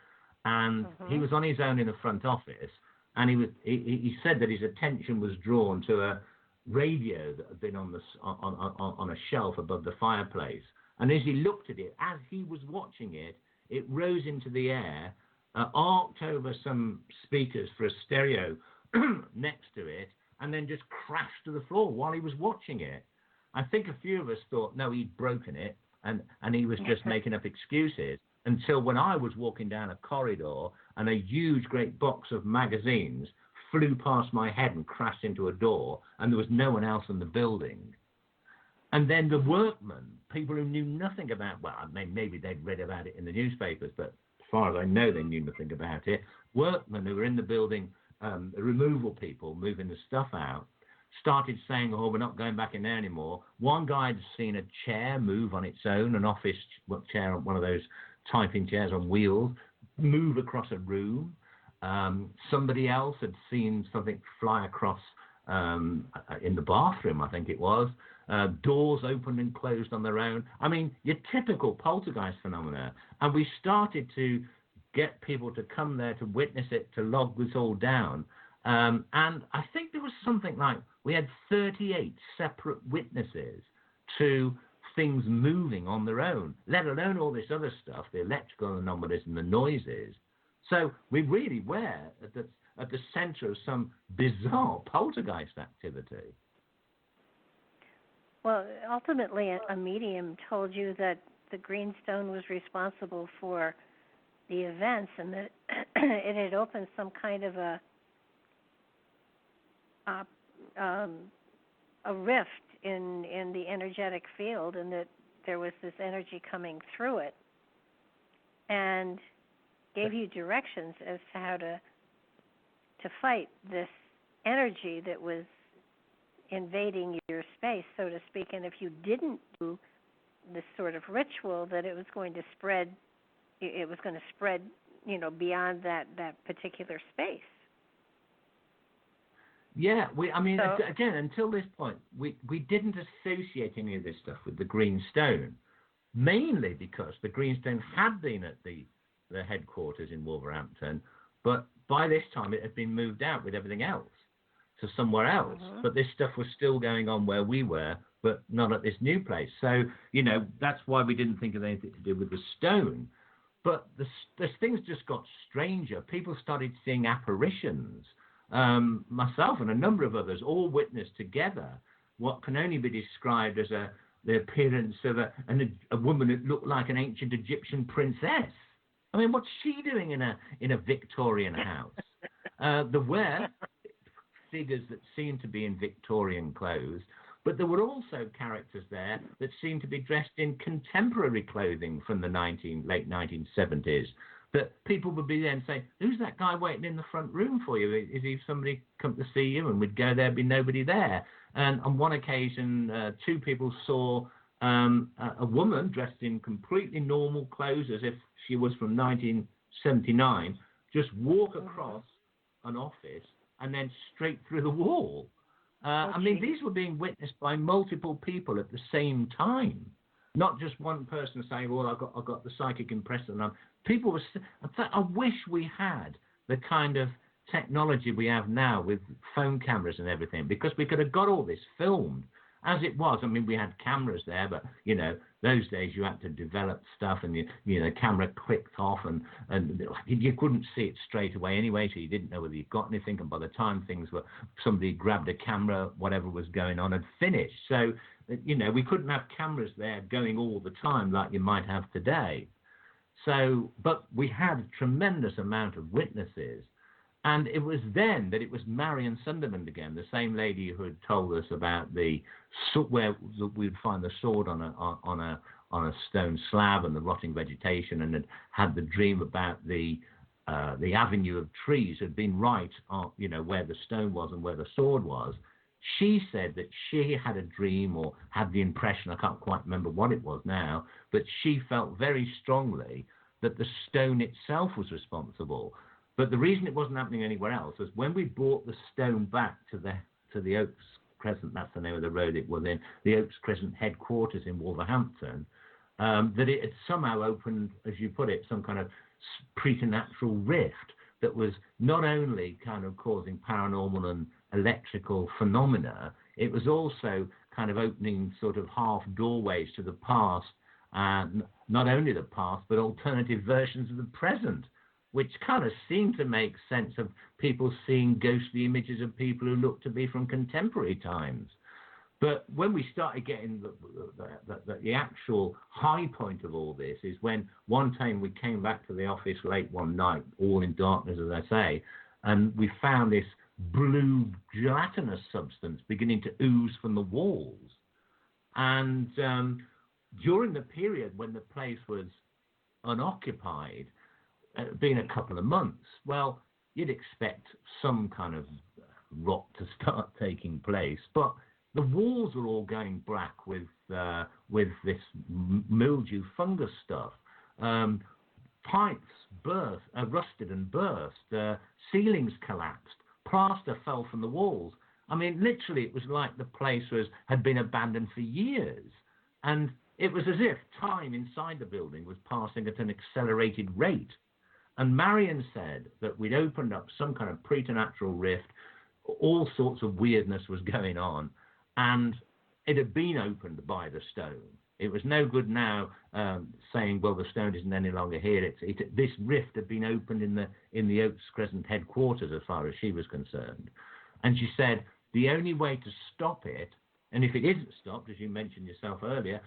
And he was on his own in the front office, and he said that his attention was drawn to a radio that had been on a shelf above the fireplace. And as he looked at it, as he was watching it, it rose into the air, arced over some speakers for a stereo next to it, and then just crashed to the floor while he was watching it. I think a few of us thought, no, he'd broken it, and he was just making up excuses, until when I was walking down a corridor and a huge, great box of magazines flew past my head and crashed into a door, and there was no one else in the building. And then the workmen, people who knew nothing about, well, maybe they'd read about it in the newspapers, but as far as I know, they knew nothing about it. Workmen who were in the building, removal people moving the stuff out, started saying, oh, we're not going back in there anymore. One guy had seen a chair move on its own, an office chair, one of those typing chairs on wheels, move across a room. Somebody else had seen something fly across in the bathroom, I think it was. Doors opened and closed on their own. I mean, your typical poltergeist phenomena. And we started to get people to come there to witness it, to log this all down. And I think there was something like, we had 38 separate witnesses to things moving on their own, let alone all this other stuff, the electrical anomalies and the noises. So we really were, at the center of some bizarre poltergeist activity.
Well, ultimately, a medium told you that the green stone was responsible for the events, and that it had opened some kind of a rift in the energetic field, and that there was this energy coming through it, and gave you directions as to how to fight this energy that was invading your space, so to speak. And if you didn't do this sort of ritual, that it was going to spread. It was going to spread, beyond that particular space.
Yeah, again, until this point, we didn't associate any of this stuff with the green stone, mainly because the green stone had been at the headquarters in Wolverhampton, but by this time it had been moved out with everything else to somewhere else. But this stuff was still going on where we were, but not at this new place. So, that's why we didn't think of anything to do with the stone. But the things just got stranger. People started seeing apparitions. Myself and a number of others all witnessed together what can only be described as the appearance of a woman that looked like an ancient Egyptian princess. I mean, what's she doing in a Victorian house? There were figures that seemed to be in Victorian clothes, but there were also characters there that seemed to be dressed in contemporary clothing from the late 1970s. That people would be there and say, "Who's that guy waiting in the front room for you? Is he somebody come to see you?" And we'd go there, be nobody there. And on one occasion, two people saw a woman dressed in completely normal clothes, as if she was from 1979, just walk across an office and then straight through the wall. These were being witnessed by multiple people at the same time, not just one person saying, "Well, I got the psychic impression." People were. In fact, I wish we had the kind of technology we have now with phone cameras and everything, because we could have got all this filmed. As it was, we had cameras there, but those days you had to develop stuff, and the camera clicked off, and you couldn't see it straight away anyway, so you didn't know whether you got anything. And by the time somebody grabbed a camera, whatever was going on had finished. So we couldn't have cameras there going all the time like you might have today. So, but we had a tremendous amount of witnesses. And it was then that it was Marion Sunderland again, the same lady who had told us about where we'd find the sword on a stone slab and the rotting vegetation, and had the dream about the avenue of trees had been right on, where the stone was and where the sword was. She said that she had a dream, or had the impression, I can't quite remember what it was now, but she felt very strongly that the stone itself was responsible. But the reason it wasn't happening anywhere else was when we brought the stone back to the Oaks Crescent, that's the name of the road it was in, the Oaks Crescent headquarters in Wolverhampton, that it had somehow opened, as you put it, some kind of preternatural rift that was not only kind of causing paranormal and electrical phenomena, it was also kind of opening sort of half doorways to the past, and not only the past, but alternative versions of the present, which kind of seemed to make sense of people seeing ghostly images of people who looked to be from contemporary times. But when we started getting the actual high point of all this is when one time we came back to the office late one night, all in darkness, as I say, and we found this blue gelatinous substance beginning to ooze from the walls. And during the period when the place was unoccupied, been a couple of months, well, you'd expect some kind of rot to start taking place, but the walls were all going black with this mildew fungus stuff. Pipes rusted and burst. Ceilings collapsed. Plaster fell from the walls. Literally, it was like the place had been abandoned for years, and it was as if time inside the building was passing at an accelerated rate. And Marion said that we'd opened up some kind of preternatural rift, all sorts of weirdness was going on, and it had been opened by the stone. It was no good now saying, well, the stone isn't any longer here. This rift had been opened in the Oaks Crescent headquarters as far as she was concerned. And she said the only way to stop it, and if it isn't stopped, as you mentioned yourself earlier,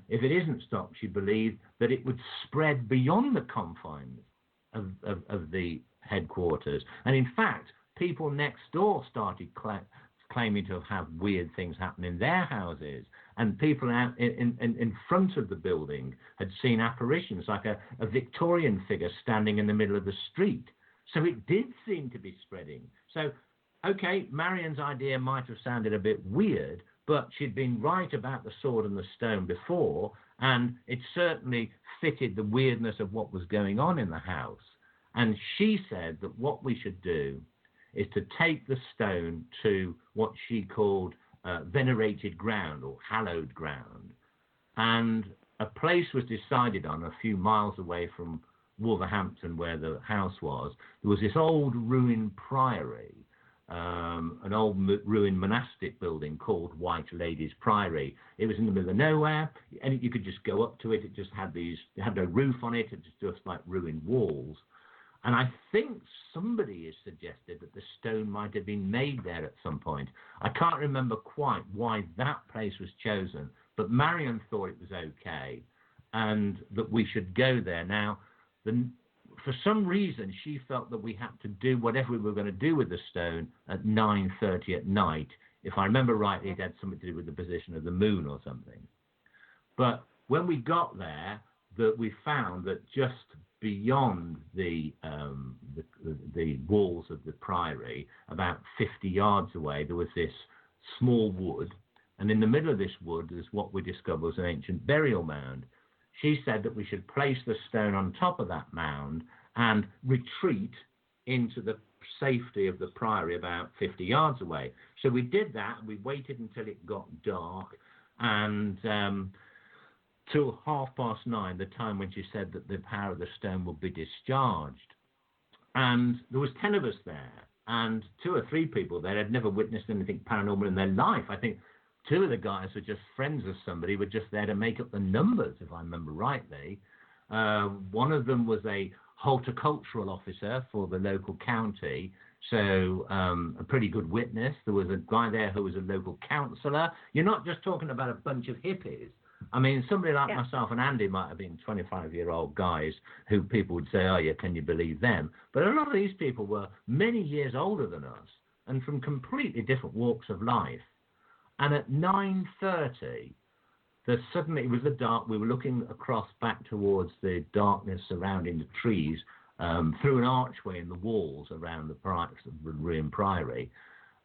if it isn't stopped, she believed that it would spread beyond the confines of the headquarters. And in fact, people next door started claiming to have weird things happen in their houses. And people out in front of the building had seen apparitions, like a Victorian figure standing in the middle of the street. So it did seem to be spreading. So, okay, Marion's idea might have sounded a bit weird, but she'd been right about the sword and the stone before, and it certainly fitted the weirdness of what was going on in the house. And she said that what we should do is to take the stone to what she called venerated ground or hallowed ground. And a place was decided on a few miles away from Wolverhampton where the house was. There was this old ruined priory, an old ruined monastic building called White Ladies Priory. It was in the middle of nowhere, and you could just go up to it. It just had it had no roof on it. It was just like ruined walls. And I think somebody has suggested that the stone might have been made there at some point. I can't remember quite why that place was chosen, but Marion thought it was okay and that we should go there. Now, for some reason, she felt that we had to do whatever we were going to do with the stone at 9:30 at night. If I remember rightly, it had something to do with the position of the moon or something. But when we got there, we found that just beyond the walls of the priory, about 50 yards away, there was this small wood, and in the middle of this wood is what we discovered was an ancient burial mound. She said that we should place the stone on top of that mound and retreat into the safety of the priory about 50 yards away. So we did that. We waited until it got dark, and till 9:30, the time when she said that the power of the stone would be discharged. And there was 10 of us there, and 2 or 3 people there had never witnessed anything paranormal in their life. I think 2 of the guys were just friends of somebody, were just there to make up the numbers, if I remember rightly. One of them was a horticultural officer for the local county, so a pretty good witness. There was a guy there who was a local councillor. You're not just talking about a bunch of hippies. I mean, somebody like myself and Andy might have been 25-year-old guys who people would say, oh, yeah, can you believe them? But a lot of these people were many years older than us and from completely different walks of life. And at 9:30, suddenly it was the dark. We were looking across back towards the darkness surrounding the trees through an archway in the walls around the ruined priory.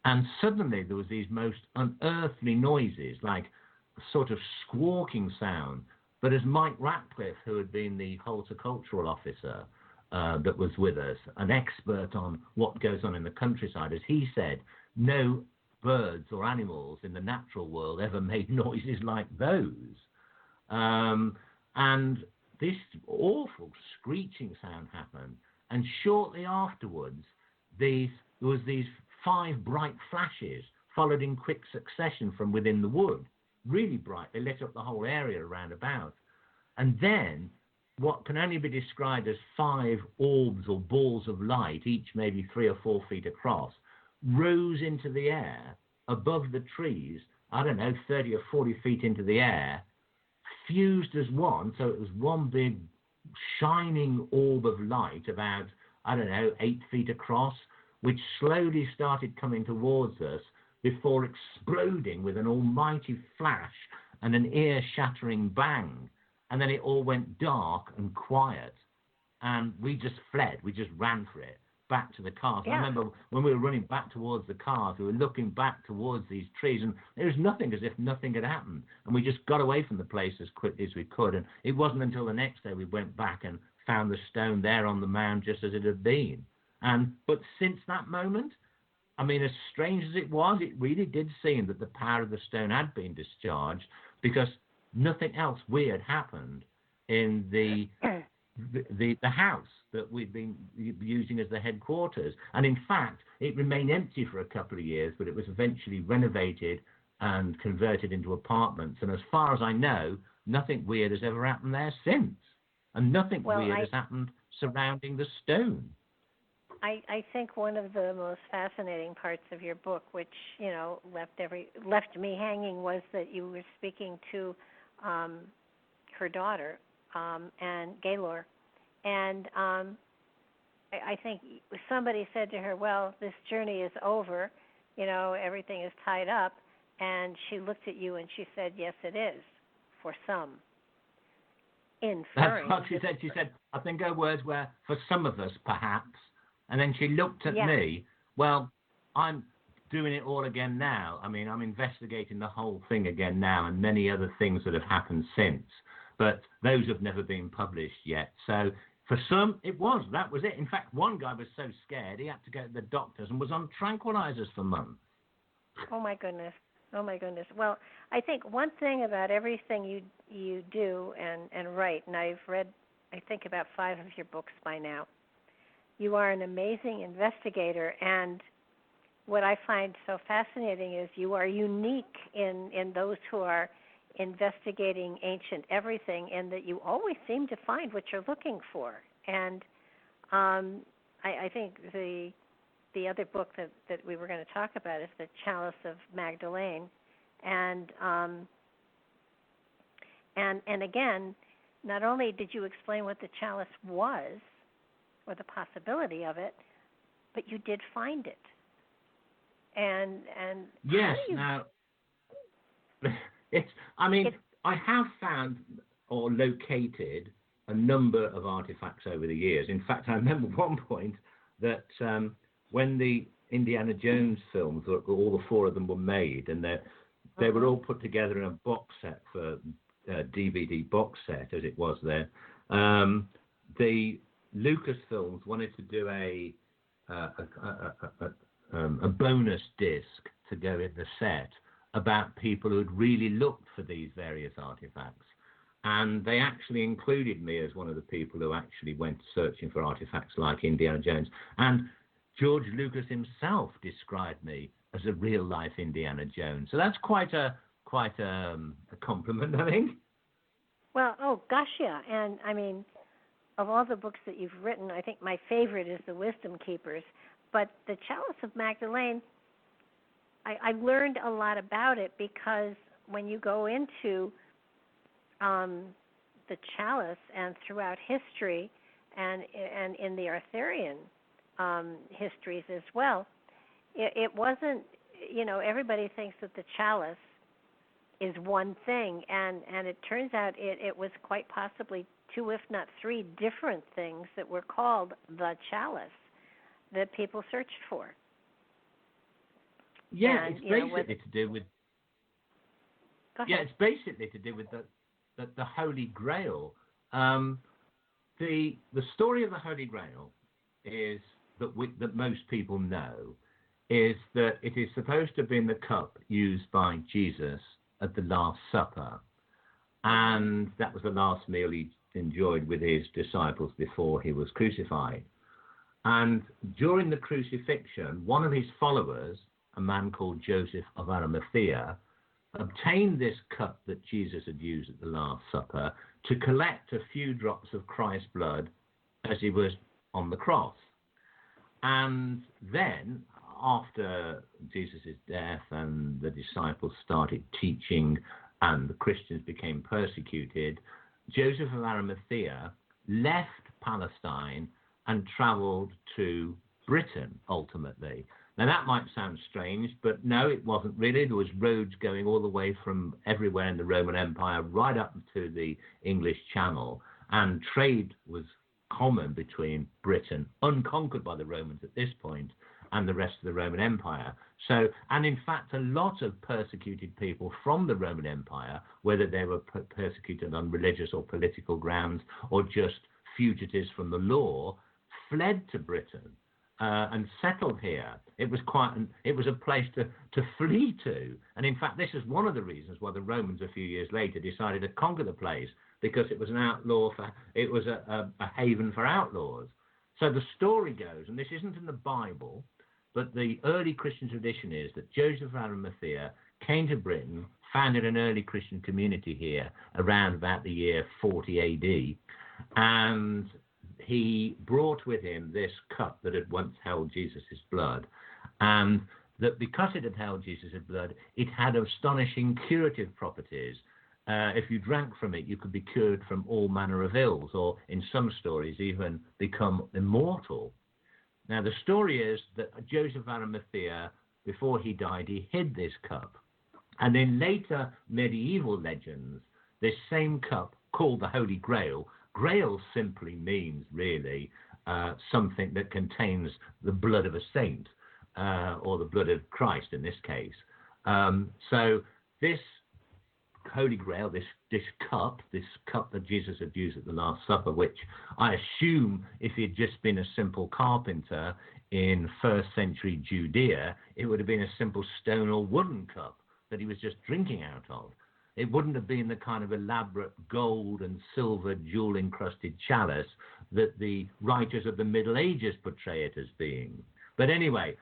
And suddenly there was these most unearthly noises, like sort of squawking sound. But as Mike Ratcliffe, who had been the horticultural officer that was with us, an expert on what goes on in the countryside, as he said, no birds or animals in the natural world ever made noises like those. And this awful screeching sound happened. And shortly afterwards, there was these 5 bright flashes followed in quick succession from within the wood. Really bright. They lit up the whole area around about. And then what can only be described as 5 orbs or balls of light, each maybe 3 or 4 feet across, rose into the air above the trees, I don't know, 30 or 40 feet into the air, fused as one. So it was one big shining orb of light about, I don't know, 8 feet across, which slowly started coming towards us before exploding with an almighty flash and an ear-shattering bang. And then it all went dark and quiet. And we just fled. We just ran for it, back to the cars. Yeah. I remember when we were running back towards the cars, we were looking back towards these trees, and there was nothing, as if nothing had happened. And we just got away from the place as quickly as we could. And it wasn't until the next day we went back and found the stone there on the mound just as it had been. But since that moment, I mean, as strange as it was, it really did seem that the power of the stone had been discharged, because nothing else weird happened in the house that we'd been using as the headquarters. And in fact, it remained empty for a couple of years, but it was eventually renovated and converted into apartments. And as far as I know, nothing weird has ever happened there since. And nothing weird has happened surrounding the stone.
I think one of the most fascinating parts of your book, which left me hanging, was that you were speaking to her daughter and Gaylor, and I think somebody said to her, "Well, this journey is over, everything is tied up," and she looked at you and she said, "Yes, it is, for some."
That's what she said. She said, I think her words were, "For some of us, perhaps." And then she looked at me. Well, I'm doing it all again now. I mean, I'm investigating the whole thing again now, and many other things that have happened since. But those have never been published yet. So for some, that was it. In fact, one guy was so scared he had to go to the doctors and was on tranquilizers for months.
Oh my goodness. Well, I think one thing about everything you do and write, and I've read, I think, about 5 of your books by now, you are an amazing investigator, and what I find so fascinating is you are unique in those who are investigating ancient everything, and that you always seem to find what you're looking for. And I think the other book that we were going to talk about is the Chalice of Magdalene, and again, not only did you explain what the chalice was, or the possibility of it, but you did find it. And
yes, now I have found or located a number of artifacts over the years. In fact, I remember one point that when the Indiana Jones films, all the 4 of them were made, and they were all put together in a box set for DVD box set, as it was there. The Lucasfilms wanted to do a bonus disc to go in the set about people who had really looked for these various artifacts. And they actually included me as one of the people who actually went searching for artifacts like Indiana Jones. And George Lucas himself described me as a real-life Indiana Jones. So that's quite a compliment, I think.
Well, oh gosh, yeah. And I mean, of all the books that you've written, I think my favorite is The Wisdom Keepers. But the Chalice of Magdalene, I learned a lot about it, because when you go into the chalice and throughout history and in the Arthurian histories as well, it wasn't, everybody thinks that the chalice is one thing, and it turns out it was quite possibly 2, if not 3 different things that were called the chalice that people searched for.
Yeah, and, it's basically to do with. Yeah, it's basically to do with the Holy Grail. The story of the Holy Grail is that most people know is that it is supposed to have been the cup used by Jesus at the Last Supper, and that was the last meal he enjoyed with his disciples before he was crucified. And during the crucifixion, one of his followers, a man called Joseph of Arimathea, obtained this cup that Jesus had used at the Last Supper to collect a few drops of Christ's blood as he was on the cross. And then, after Jesus' death and the disciples started teaching and the Christians became persecuted, Joseph of Arimathea left Palestine and traveled to Britain, ultimately. Now, that might sound strange, but no, it wasn't really. There was roads going all the way from everywhere in the Roman Empire right up to the English Channel, and trade was common between Britain, unconquered by the Romans at this point, and the rest of the Roman Empire. So, and in fact, a lot of persecuted people from the Roman Empire, whether they were persecuted on religious or political grounds or just fugitives from the law, fled to Britain and settled here. It was a place to flee to. And in fact, this is one of the reasons why the Romans a few years later decided to conquer the place, because it was an it was a haven for outlaws. So the story goes, and this isn't in the Bible, but the early Christian tradition is that Joseph of Arimathea came to Britain, founded an early Christian community here around about the year 40 AD. And he brought with him this cup that had once held Jesus' blood. And that because it had held Jesus' blood, it had astonishing curative properties. If you drank from it, you could be cured from all manner of ills, or in some stories, even become immortal. Now, the story is that Joseph of Arimathea, before he died, he hid this cup. And in later medieval legends, this same cup, called the Holy Grail, Grail simply means, really, something that contains the blood of a saint, or the blood of Christ in this case. So this Holy Grail, this cup that Jesus had used at the Last Supper, which I assume if he had just been a simple carpenter in first century Judea, it would have been a simple stone or wooden cup that he was just drinking out of. It wouldn't have been the kind of elaborate gold and silver jewel encrusted chalice that the writers of the Middle Ages portray it as being. But anyway,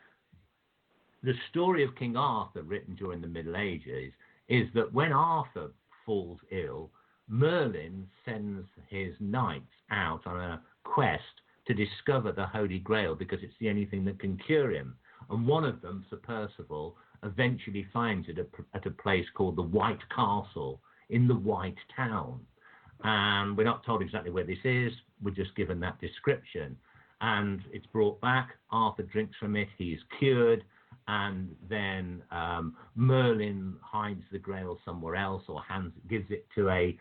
the story of King Arthur, written during the Middle Ages, is that when Arthur falls ill, Merlin sends his knights out on a quest to discover the Holy Grail, because it's the only thing that can cure him. And one of them, Sir Percival, eventually finds it at a place called the White Castle in the White Town. And we're not told exactly where this is, we're just given that description. And it's brought back, Arthur drinks from it, he's cured, and then Merlin hides the Grail somewhere else, or gives it to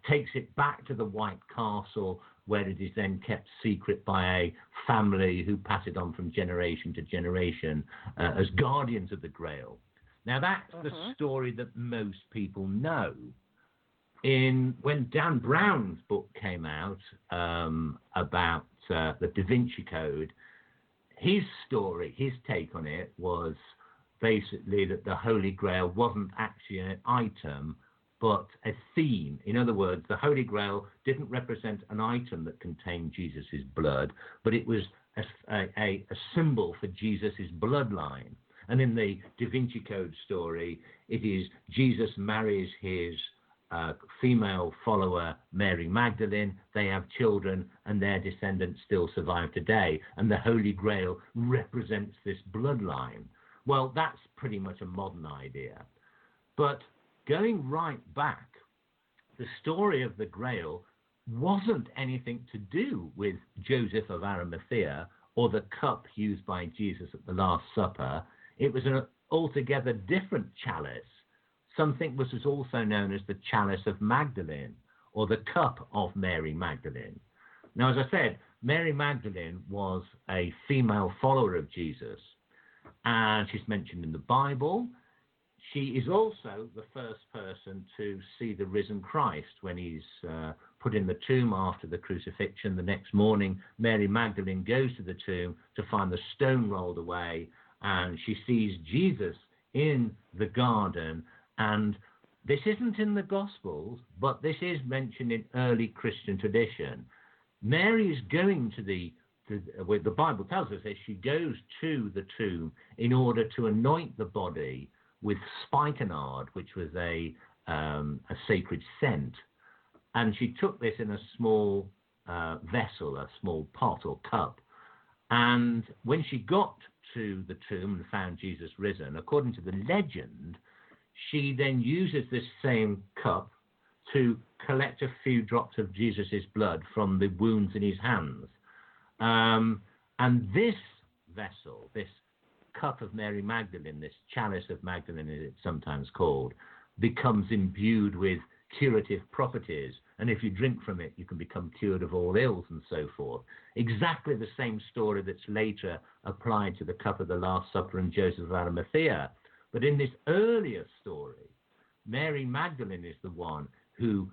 takes it back to the White Castle, where it is then kept secret by a family who pass it on from generation to generation as guardians of the Grail. Now, that's the story that most people know. When Dan Brown's book came out about the Da Vinci Code, his story, his take on it was basically that the Holy Grail wasn't actually an item, but a theme. In other words, the Holy Grail didn't represent an item that contained Jesus' blood, but it was a symbol for Jesus' bloodline. And in the Da Vinci Code story, it is Jesus marries his female follower, Mary Magdalene. They have children, and their descendants still survive today. And the Holy Grail represents this bloodline. Well, that's pretty much a modern idea. But going right back, the story of the Grail wasn't anything to do with Joseph of Arimathea or the cup used by Jesus at the Last Supper. It was an altogether different chalice, something which was also known as the Chalice of Magdalene, or the cup of Mary Magdalene. Now, as I said, Mary Magdalene was a female follower of Jesus, and she's mentioned in the Bible. She is also the first person to see the risen Christ when he's put in the tomb after the crucifixion. The next morning, Mary Magdalene goes to the tomb to find the stone rolled away, and she sees Jesus in the garden. And this isn't in the Gospels, but this is mentioned in early Christian tradition. Mary is going to the Bible tells us that she goes to the tomb in order to anoint the body with spikenard, which was a sacred scent. And she took this in a small vessel, a small pot or cup. And when she got to the tomb and found Jesus risen, according to the legend, she then uses this same cup to collect a few drops of Jesus' blood from the wounds in his hands. And this vessel, this cup of Mary Magdalene, this Chalice of Magdalene as it's sometimes called, becomes imbued with curative properties. And if you drink from it, you can become cured of all ills and so forth. Exactly the same story that's later applied to the cup of the Last Supper and Joseph of Arimathea. But in this earlier story, Mary Magdalene is the one who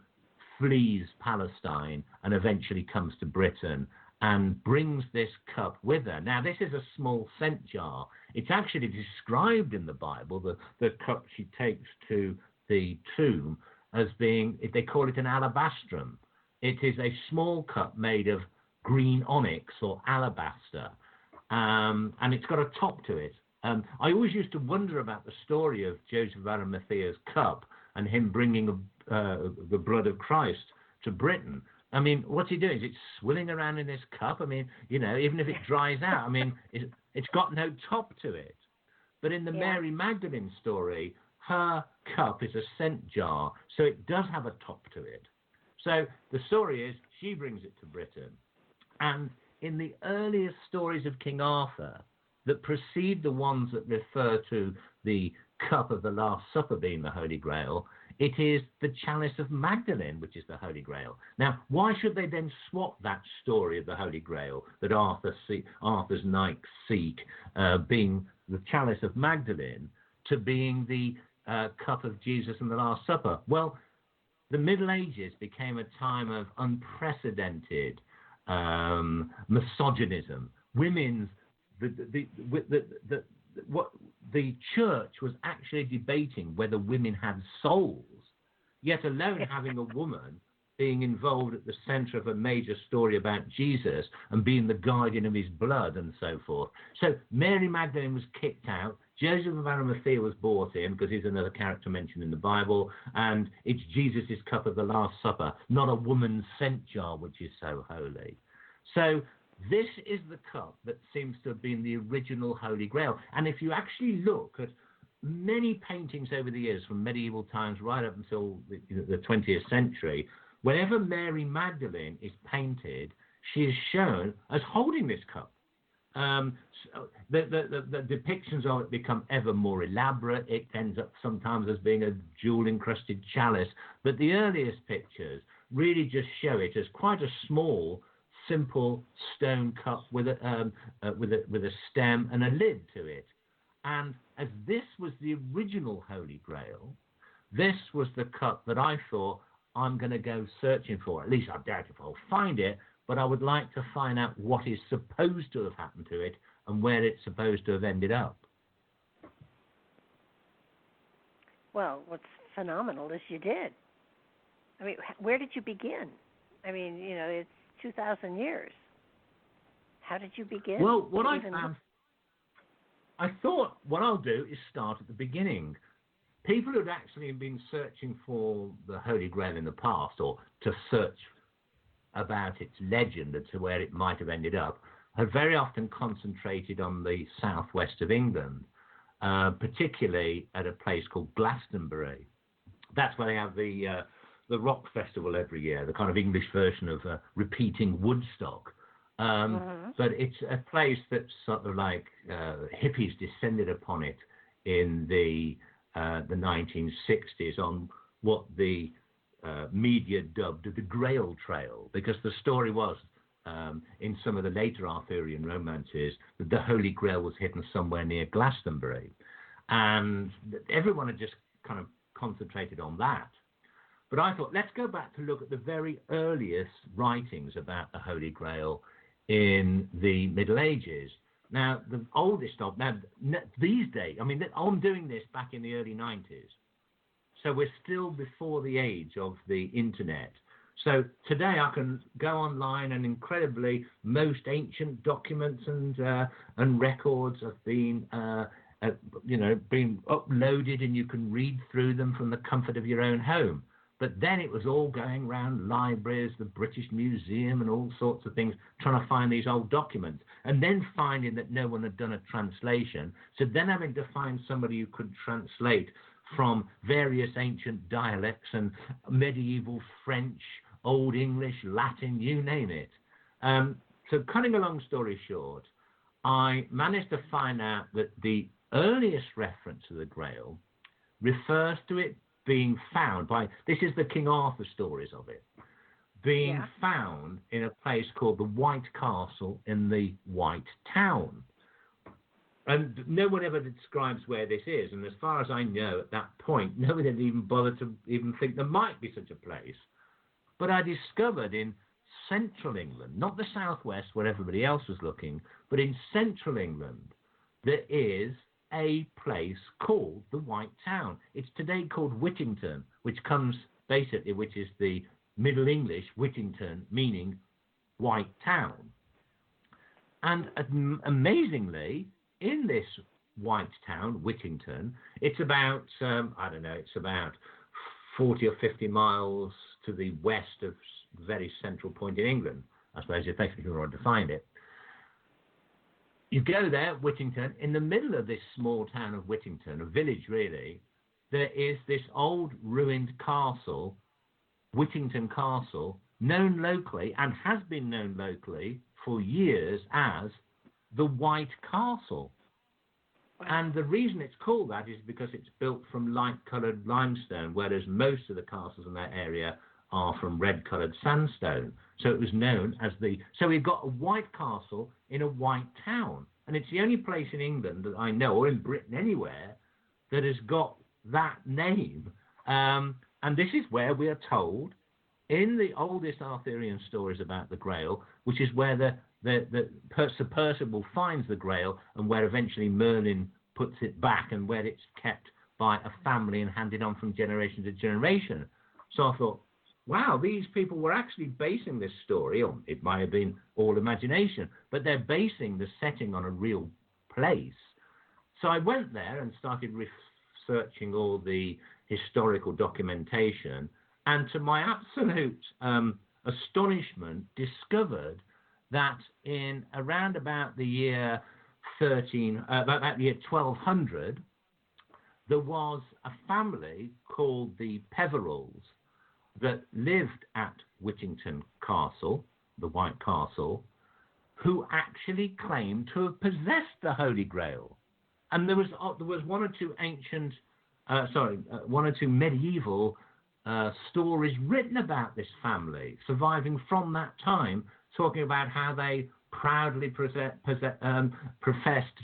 flees Palestine and eventually comes to Britain and brings this cup with her. Now, this is a small scent jar. It's actually described in the Bible, the cup she takes to the tomb, as being, they call it an alabastrum. It is a small cup made of green onyx or alabaster, and it's got a top to it. I always used to wonder about the story of Joseph of Arimathea's cup and him bringing the blood of Christ to Britain. I mean, what's he doing? Is it swilling around in this cup? I mean, even if it dries out, I mean, it's got no top to it. But in the Mary Magdalene story, her cup is a scent jar, so it does have a top to it. So the story is she brings it to Britain. And in the earliest stories of King Arthur that precede the ones that refer to the cup of the Last Supper being the Holy Grail, it is the Chalice of Magdalene, which is the Holy Grail. Now, why should they then swap that story of the Holy Grail that Arthur's knights seek, being the Chalice of Magdalene, to being the cup of Jesus and the Last Supper? Well, the Middle Ages became a time of unprecedented misogynism. The church was actually debating whether women had souls, yet alone having a woman being involved at the center of a major story about Jesus and being the guardian of his blood and so forth. So Mary Magdalene was kicked out. Joseph of Arimathea was brought in because he's another character mentioned in the Bible, and it's Jesus' cup of the Last Supper, not a woman's scent jar, which is so holy. So this is the cup that seems to have been the original Holy Grail. And if you actually look at many paintings over the years, from medieval times right up until the 20th century, whenever Mary Magdalene is painted, she is shown as holding this cup. So the depictions of it become ever more elaborate. It ends up sometimes as being a jewel-encrusted chalice. But the earliest pictures really just show it as quite a small, simple stone cup with a stem and a lid to it. And as this was the original Holy Grail, this was the cup that I thought I'm going to go searching for. At least I doubt if I'll find it, but I would like to find out what is supposed to have happened to it and where it's supposed to have ended up.
Well, what's phenomenal is you did. I mean, where did you begin? I mean, it's 2,000 years. How did you begin?
Well, what I found, I thought what I'll do is start at the beginning. People who'd actually been searching for the Holy Grail in the past, or to search about its legend as to where it might have ended up, have very often concentrated on the southwest of England, particularly at a place called Glastonbury. That's where they have the rock festival every year, the kind of English version of repeating Woodstock. But it's a place that's sort of like hippies descended upon it in the 1960s on what the media dubbed the Grail Trail, because the story was in some of the later Arthurian romances that the Holy Grail was hidden somewhere near Glastonbury. And everyone had just kind of concentrated on that. But I thought, let's go back to look at the very earliest writings about the Holy Grail in the Middle Ages. Now, the oldest of, these days, I mean, I'm doing this back in the early 90s. So we're still before the age of the internet. So today I can go online, and incredibly, most ancient documents and records have been, been uploaded, and you can read through them from the comfort of your own home. But then it was all going around libraries, the British Museum, and all sorts of things, trying to find these old documents, and then finding that no one had done a translation. So then having to find somebody who could translate from various ancient dialects and medieval French, Old English, Latin, you name it. So cutting a long story short, I managed to find out that the earliest reference to the Grail refers to it being found by, this is the King Arthur stories of it, being found in a place called the White Castle in the White Town. And no one ever describes where this is. And as far as I know, at that point, nobody had even bothered to even think there might be such a place. But I discovered in central England, not the southwest where everybody else was looking, but in central England, there is a place called the White Town. It's today called Whittington, which is the Middle English Whittington, meaning White Town. And amazingly, in this white town, Whittington. It's about, I don't know, it's about 40 or 50 miles to the west of a very central point in England, I suppose, if you want to find it. You go there, Whittington, in the middle of this small town of Whittington, a village really, there is this old ruined castle, Whittington Castle, known locally and has been known locally for years as the White Castle. Wow. And the reason it's called that is because it's built from light-coloured limestone, whereas most of the castles in that area are from red-coloured sandstone. So it was known as the... So we've got a white castle in a white town. And it's the only place in England that I know, or in Britain anywhere, that has got that name. And this is where we are told, in the oldest Arthurian stories about the Grail, which is where Sir Percival finds the Grail and where eventually Merlin puts it back and where it's kept by a family and handed on from generation to generation. So I thought, wow, these people were actually basing this story on, it might have been all imagination, but they're basing the setting on a real place. So I went there and started researching all the historical documentation, and to my absolute astonishment, discovered that in around about the year about the year 1200, there was a family called the Peverills that lived at Whittington Castle, the White Castle, who actually claimed to have possessed the Holy Grail. And there was one or two one or two medieval stories written about this family surviving from that time, talking about how they proudly professed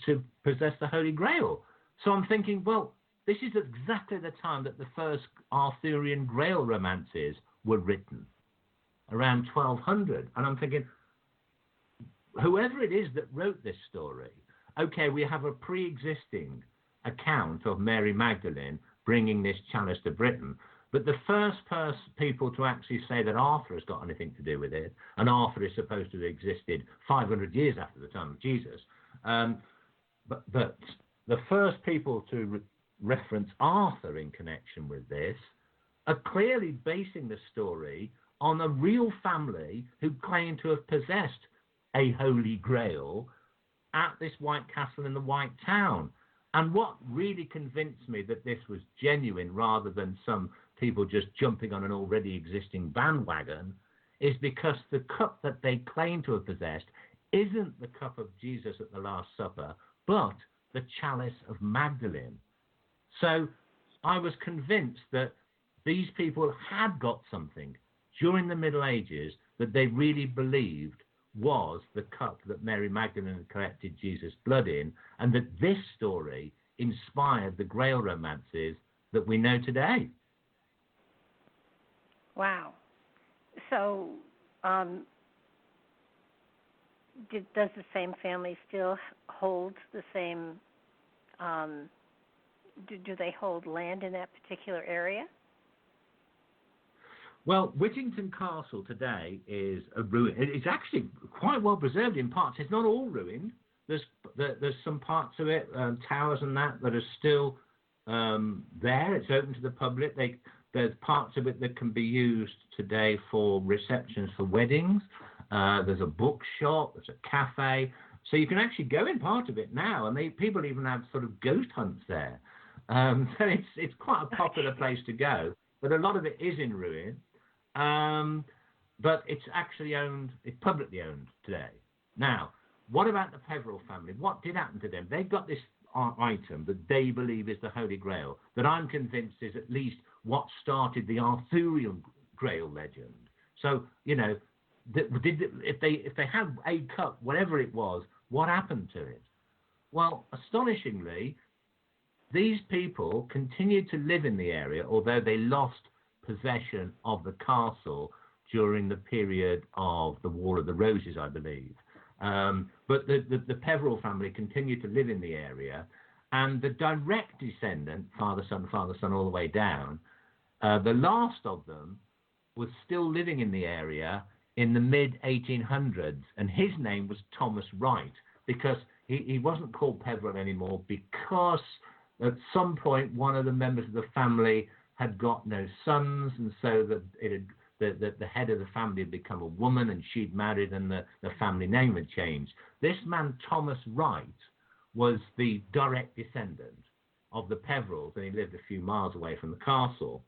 to possess the Holy Grail. So I'm thinking, well, this is exactly the time that the first Arthurian Grail romances were written, around 1200. And I'm thinking, whoever it is that wrote this story, okay, we have a pre-existing account of Mary Magdalene bringing this chalice to Britain, but the first people to actually say that Arthur has got anything to do with it, and Arthur is supposed to have existed 500 years after the time of Jesus, but the first people to reference Arthur in connection with this are clearly basing the story on a real family who claim to have possessed a Holy Grail at this White Castle in the White Town. And what really convinced me that this was genuine rather than some people just jumping on an already existing bandwagon is because the cup that they claim to have possessed isn't the cup of Jesus at the Last Supper, but the Chalice of Magdalene. So I was convinced that these people had got something during the Middle Ages that they really believed was the cup that Mary Magdalene had collected Jesus' blood in, and that this story inspired the Grail romances that we know today.
Wow. So does the same family still hold the same, do they hold land in that particular area?
Well, Whittington Castle today is a ruin. It's actually quite well preserved in parts. It's not all ruined. There's some parts of it, towers and that are still there. It's open to the public. There's parts of it that can be used today for receptions for weddings. There's a bookshop. There's a cafe. So you can actually go in part of it now, and people even have sort of ghost hunts there. So it's quite a popular place to go. But a lot of it is in ruin. But it's actually it's publicly owned today. Now, what about the Peveril family? What did happen to them? They've got this item that they believe is the Holy Grail, that I'm convinced is at least what started the Arthurian Grail legend. So, you know, if they had a cup, whatever it was, what happened to it? Well, astonishingly, these people continued to live in the area, although they lost possession of the castle during the period of the War of the Roses, I believe. But the Peveril family continued to live in the area, and the direct descendant, father, son, all the way down, the last of them was still living in the area in the mid-1800s, and his name was Thomas Wright, because he wasn't called Peveril anymore because at some point one of the members of the family had got no sons, and so that the head of the family had become a woman, and she'd married, and the family name had changed. This man, Thomas Wright, was the direct descendant of the Peverils, and he lived a few miles away from the castle.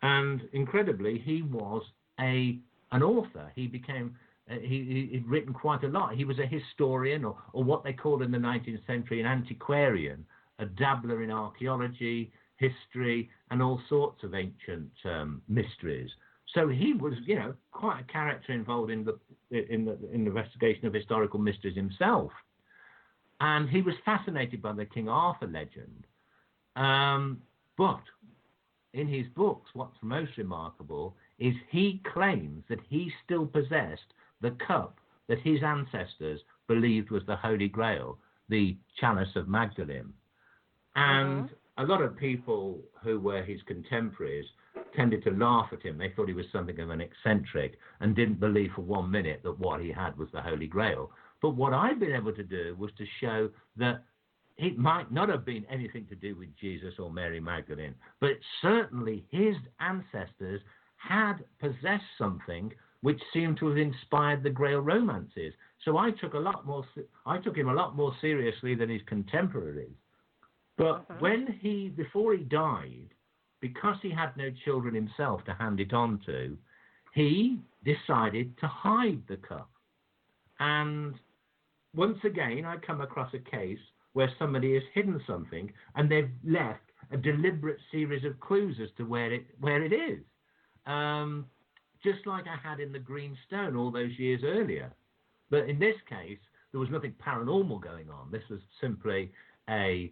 And incredibly, he was an author. He became he'd written quite a lot. He was a historian, or what they called in the 19th century an antiquarian, a dabbler in archaeology, history, and all sorts of ancient mysteries. So he was, quite a character involved in the investigation of historical mysteries himself. And he was fascinated by the King Arthur legend. But in his books, what's most remarkable is he claims that he still possessed the cup that his ancestors believed was the Holy Grail, the Chalice of Magdalene. And a lot of people who were his contemporaries tended to laugh at him. They thought he was something of an eccentric and didn't believe for 1 minute that what he had was the Holy Grail. But what I've been able to do was to show that it might not have been anything to do with Jesus or Mary Magdalene, but certainly his ancestors had possessed something which seemed to have inspired the Grail romances. So I took him a lot more seriously than his contemporaries. But before he died, because he had no children himself to hand it on to, he decided to hide the cup. And once again, I come across a case where somebody has hidden something and they've left a deliberate series of clues as to where it is. Just like I had in the Green Stone all those years earlier. But in this case, there was nothing paranormal going on. This was simply an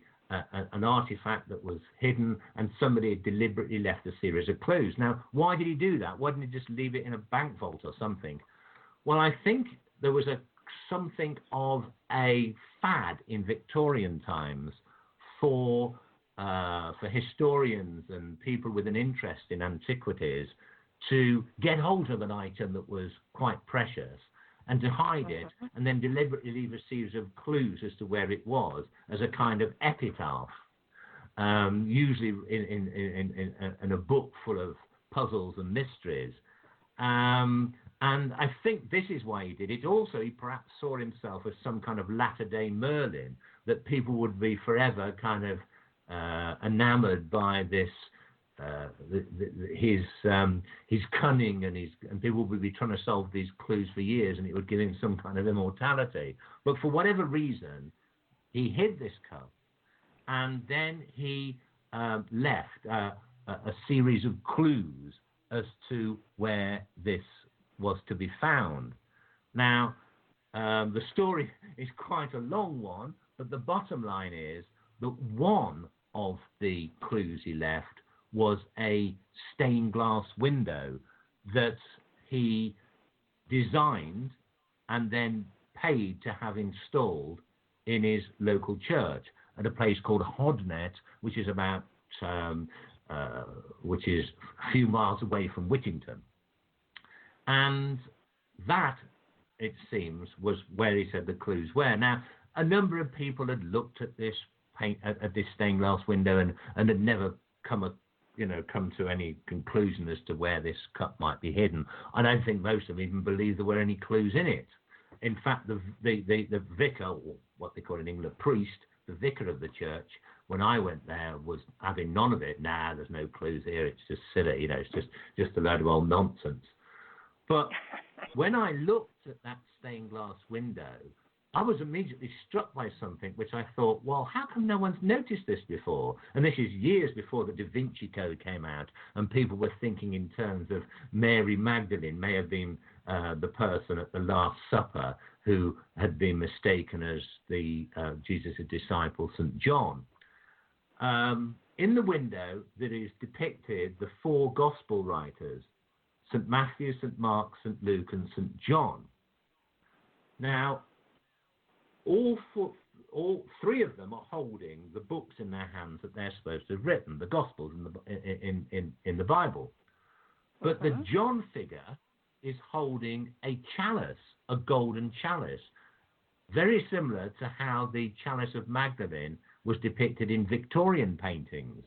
artifact that was hidden, and somebody had deliberately left a series of clues. Now, why did he do that? Why didn't he just leave it in a bank vault or something? Well, I think there was something of a fad in Victorian times for historians and people with an interest in antiquities to get hold of an item that was quite precious and to hide it, and then deliberately leave a series of clues as to where it was as a kind of epitaph, usually in a book full of puzzles and mysteries. And I think this is why he did it. Also, he perhaps saw himself as some kind of latter-day Merlin, that people would be forever kind of enamored by this, his cunning, and people would be trying to solve these clues for years, and it would give him some kind of immortality. But for whatever reason, he hid this cup, and then he left a series of clues as to where this was to be found. Now, the story is quite a long one, but the bottom line is that one of the clues he left was a stained glass window that he designed and then paid to have installed in his local church at a place called Hodnet, which is a few miles away from Whittington. And that, it seems, was where he said the clues were. Now, a number of people had looked at this this stained glass window and had never come to any conclusion as to where this cup might be hidden. I don't think most of them even believed there were any clues in it. In fact, the vicar, or what they call in England, priest, the vicar of the church, when I went there, was having none of it. Nah, there's no clues here. It's just silly, it's just a load of old nonsense. But when I looked at that stained glass window, I was immediately struck by something which I thought, well, how come no one's noticed this before? And this is years before the Da Vinci Code came out, and people were thinking in terms of Mary Magdalene may have been the person at the Last Supper who had been mistaken as the Jesus' disciple, St. John. In the window that is depicted the four gospel writers, St. Matthew, St. Mark, St. Luke, and St. John. Now, all three of them are holding the books in their hands that they're supposed to have written, the Gospels in the Bible. But the John figure is holding a chalice, a golden chalice, very similar to how the Chalice of Magdalene was depicted in Victorian paintings.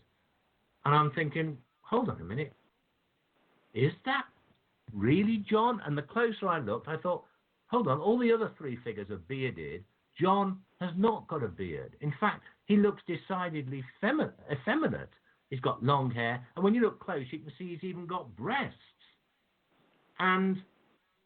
And I'm thinking, hold on a minute, is that really John? And the closer I looked, I thought, hold on, all the other three figures are bearded. John has not got a beard. In fact, he looks decidedly effeminate. He's got long hair, and when you look close, you can see he's even got breasts. And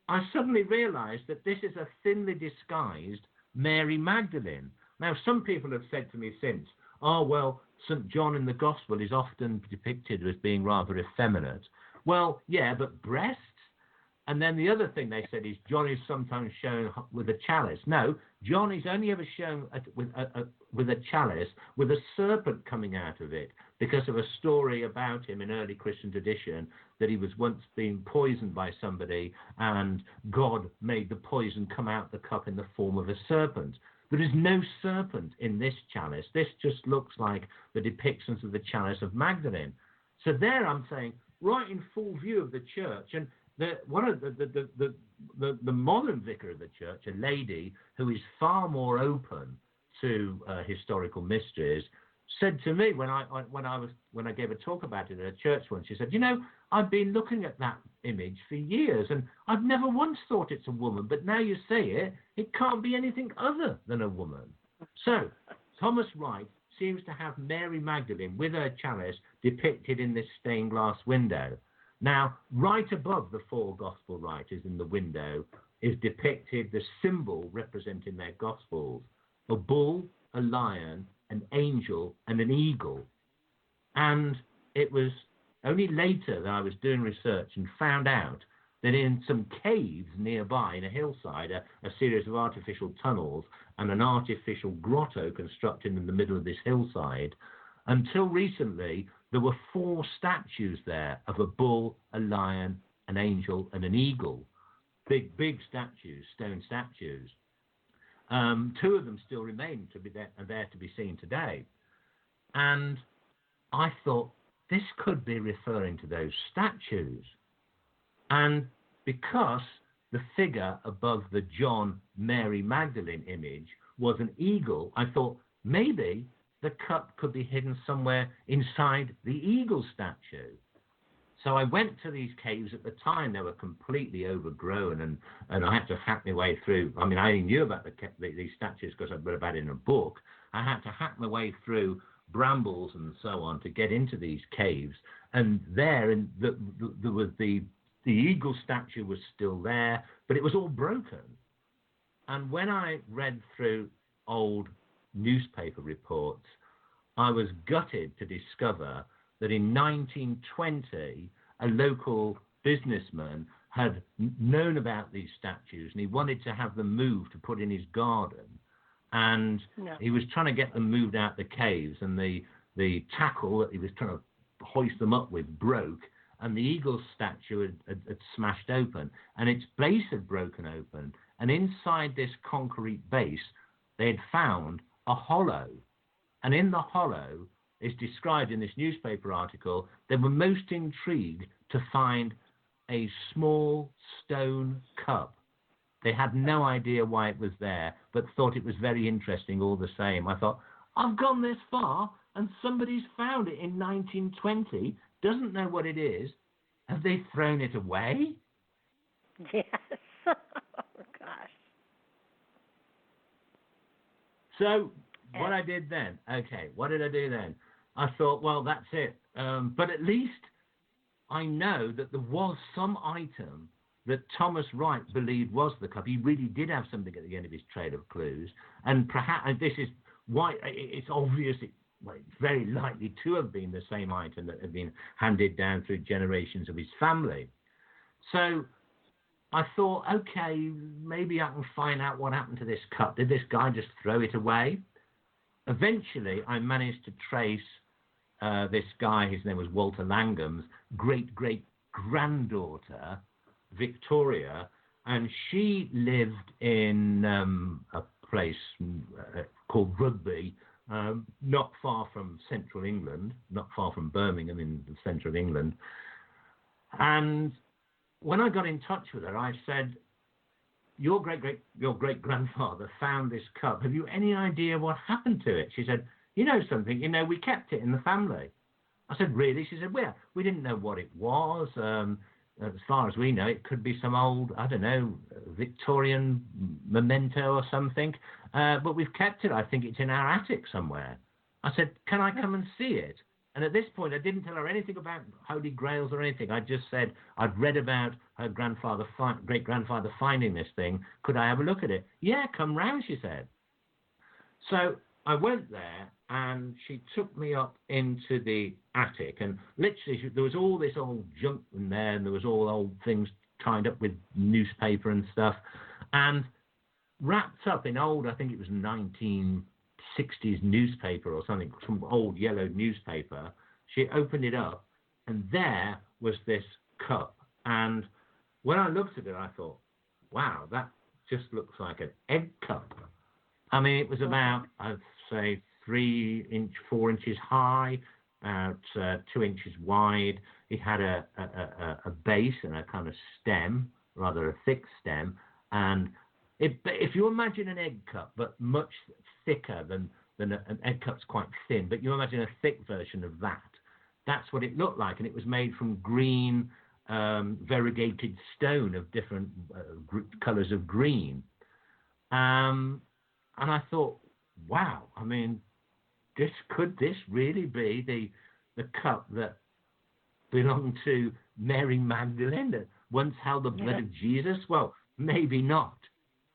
I suddenly realized that this is a thinly disguised Mary Magdalene. Now, some people have said to me since, oh, well, St. John in the Gospel is often depicted as being rather effeminate. Well, yeah, but breasts? And then the other thing they said is John is sometimes shown with a chalice. No, John is only ever shown with a chalice with a serpent coming out of it because of a story about him in early Christian tradition that he was once being poisoned by somebody and God made the poison come out the cup in the form of a serpent. There is no serpent in this chalice. This just looks like the depictions of the Chalice of Magdalene. So there I'm saying, right in full view of the church, and one of the modern vicar of the church, a lady who is far more open to historical mysteries, said to me when I gave a talk about it at a church once, she said, you know, I've been looking at that image for years and I've never once thought it's a woman, but now you say it, it can't be anything other than a woman. So Thomas Wright seems to have Mary Magdalene with her chalice depicted in this stained glass window. Now, right above the four gospel writers in the window is depicted the symbol representing their gospels: a bull, a lion, an angel, and an eagle. And it was only later that I was doing research and found out that in some caves nearby, in a hillside, a series of artificial tunnels and an artificial grotto constructed in the middle of this hillside, until recently, there were 4 statues there of a bull, a lion, an angel, and an eagle. Big statues, stone statues. 2 of them still remain to be there to be seen today. And I thought, this could be referring to those statues. And because the figure above the John Mary Magdalene image was an eagle, I thought maybe the cup could be hidden somewhere inside the eagle statue. So I went to these caves. At the time, they were completely overgrown, and I had to hack my way through. I mean, I only knew about these statues because I'd read about it in a book. I had to hack my way through brambles and so on to get into these caves. And there was the eagle statue was still there, but it was all broken. And when I read through old newspaper reports, I was gutted to discover that in 1920, a local businessman had known about these statues and he wanted to have them moved to put in his garden. And he was trying to get them moved out the caves, and the tackle that he was trying to hoist them up with broke, and the eagle statue had smashed open, and its base had broken open. And inside this concrete base, they had found a hollow. And in the hollow, is described in this newspaper article, they were most intrigued to find a small stone cup. They had no idea why it was there, but thought it was very interesting all the same. I thought, I've gone this far, and somebody's found it in 1920, doesn't know what it is. Have they thrown it away?
Yes. Oh, gosh.
So what I did then, what did I do then? I thought, well, that's it. But at least I know that there was some item that Thomas Wright believed was the cup. He really did have something at the end of his trail of clues. And perhaps, and this is why it's obvious, it's very likely to have been the same item that had been handed down through generations of his family. So I thought, okay, maybe I can find out what happened to this cup. Did this guy just throw it away? Eventually, I managed to trace this guy, his name was Walter Langham's great-great-granddaughter, Victoria, and she lived in a place called Rugby, not far from central England, not far from Birmingham in the centre of England. And when I got in touch with her, I said, your great grandfather found this cup. Have you any idea what happened to it? She said, you know something, we kept it in the family. I said, really? She said, well, we didn't know what it was. As far as we know, it could be some old, I don't know, Victorian memento or something. But we've kept it. I think it's in our attic somewhere. I said, can I come and see it? And at this point, I didn't tell her anything about Holy Grails or anything. I just said, I'd read about her great-grandfather finding this thing. Could I have a look at it? Yeah, come round, she said. So I went there, and she took me up into the attic. And literally, there was all this old junk in there, and there was all old things tied up with newspaper and stuff. And wrapped up in old, I think it was 1960s newspaper or something, some old yellow newspaper. She opened it up, and there was this cup. And when I looked at it, I thought, wow, that just looks like an egg cup. I mean, it was about, I'd say, 4 inches high, about 2 inches wide. It had a base and a kind of stem, rather a thick stem. And if you imagine an egg cup, but much thicker than an egg cup's quite thin, but you imagine a thick version of that. That's what it looked like, and it was made from green, variegated stone of different colours of green. And I thought, wow, I mean, could this really be the cup that belonged to Mary Magdalene that once held the blood of Jesus? Well, maybe not,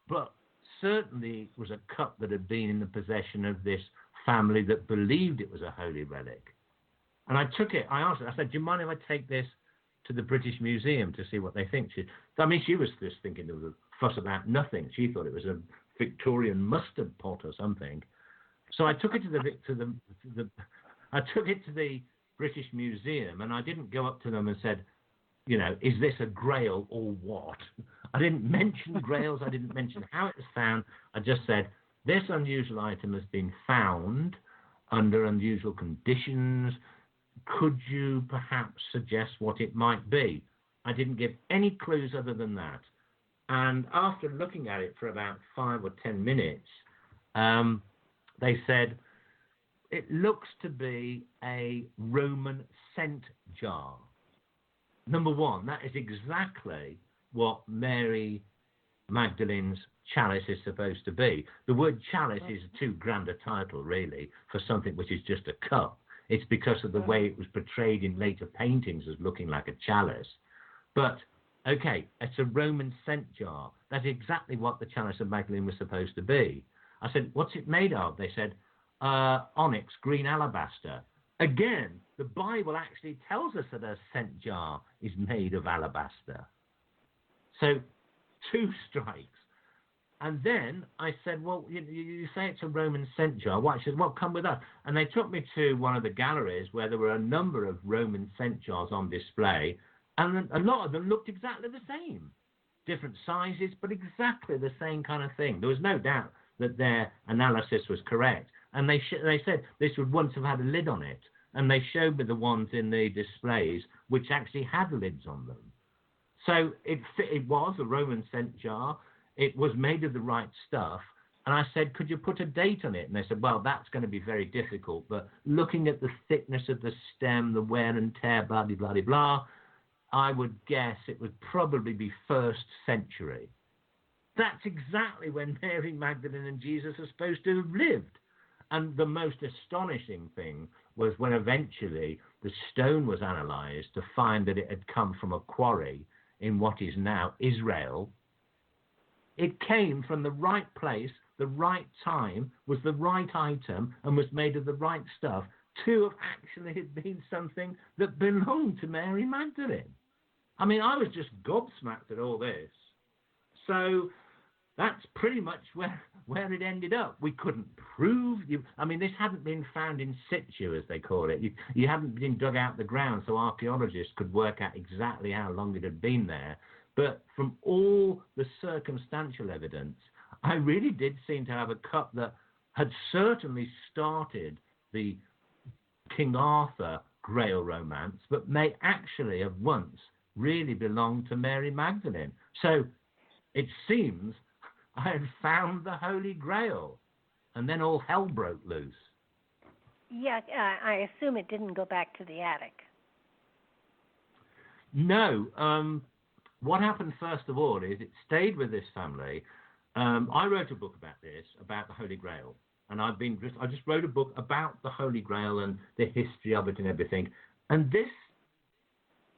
but certainly it was a cup that had been in the possession of this family that believed it was a holy relic. And I took it, I asked her, I said, do you mind if I take this to the British Museum to see what they think? She was just thinking there was a fuss about nothing. She thought it was a Victorian mustard pot or something. So I took it to the British Museum, and I didn't go up to them and said, is this a Grail or what? I didn't mention Grails. I didn't mention how it was found. I just said, this unusual item has been found under unusual conditions. Could you perhaps suggest what it might be? I didn't give any clues other than that. And after looking at it for about 5 or 10 minutes, they said, it looks to be a Roman scent jar. Number one, that is exactly what Mary Magdalene's chalice is supposed to be. The word chalice is too grand a title, really, for something which is just a cup. It's because of the way it was portrayed in later paintings as looking like a chalice. But, okay, it's a Roman scent jar. That's exactly what the Chalice of Magdalene was supposed to be. I said, what's it made of? They said, onyx, green alabaster. Again, the Bible actually tells us that a scent jar is made of alabaster. So, 2 strikes. And then I said, well, you say it's a Roman scent jar. What? She said, well, come with us. And they took me to one of the galleries where there were a number of Roman scent jars on display, and a lot of them looked exactly the same. Different sizes, but exactly the same kind of thing. There was no doubt that their analysis was correct. And they said this would once have had a lid on it. And they showed me the ones in the displays which actually had lids on them. So it was a Roman scent jar. It was made of the right stuff. And I said, could you put a date on it? And they said, well, that's going to be very difficult. But looking at the thickness of the stem, the wear and tear, blah, blah, blah, blah, I would guess it would probably be 1st century. That's exactly when Mary Magdalene and Jesus are supposed to have lived. And the most astonishing thing was when eventually the stone was analysed to find that it had come from a quarry in what is now Israel. It came from the right place, the right time, was the right item, and was made of the right stuff to have actually had been something that belonged to Mary Magdalene. I mean, I was just gobsmacked at all this. So that's pretty much where it ended up. We couldn't prove this hadn't been found in situ, as they call it. You hadn't been dug out the ground, so archaeologists could work out exactly how long it had been there. But from all the circumstantial evidence, I really did seem to have a cup that had certainly started the King Arthur Grail romance, but may actually have once really belonged to Mary Magdalene. So it seems I had found the Holy Grail, and then all hell broke loose.
Yeah, I assume it didn't go back to the attic.
No. What happened first of all is it stayed with this family. I wrote a book about this, about the Holy Grail, and I just wrote a book about the Holy Grail and the history of it and everything. And this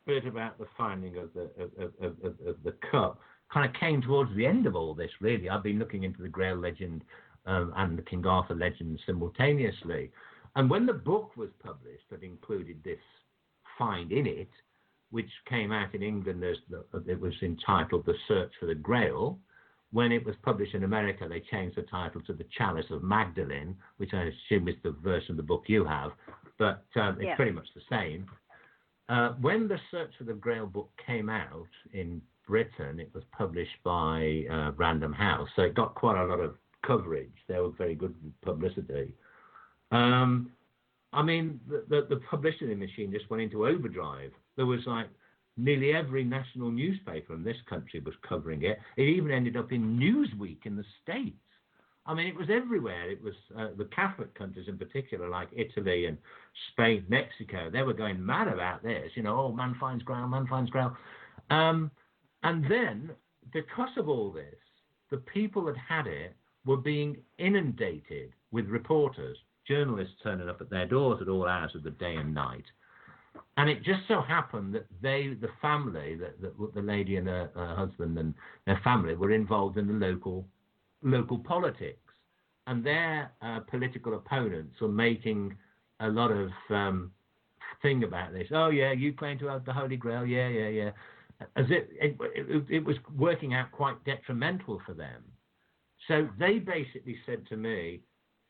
bit about the finding of the cup kind of came towards the end of all this. Really, I've been looking into the Grail legend and the King Arthur legend simultaneously. And when the book was published that included this find in it, which came out in England it was entitled The Search for the Grail. When it was published in America, they changed the title to The Chalice of Magdalene, which I assume is the version of the book you have, but it's pretty much the same. When The Search for the Grail book came out in Britain, it was published by Random House, so it got quite a lot of coverage. They were very good publicity. I mean, the publicity machine just went into overdrive. There was like nearly every national newspaper in this country was covering it. It even ended up in Newsweek in the States. I mean, it was everywhere. It was the Catholic countries in particular, like Italy and Spain, Mexico. They were going mad about this. You know, oh, man finds Grail, man finds Grail. And then, because of all this, the people that had it were being inundated with reporters, journalists turning up at their doors at all hours of the day and night. And it just so happened that the family, the lady and her husband and their family were involved in the local politics. And their political opponents were making a lot of thing about this. Oh, yeah, you claim to have the Holy Grail. Yeah. As it was working out quite detrimental for them. So they basically said to me,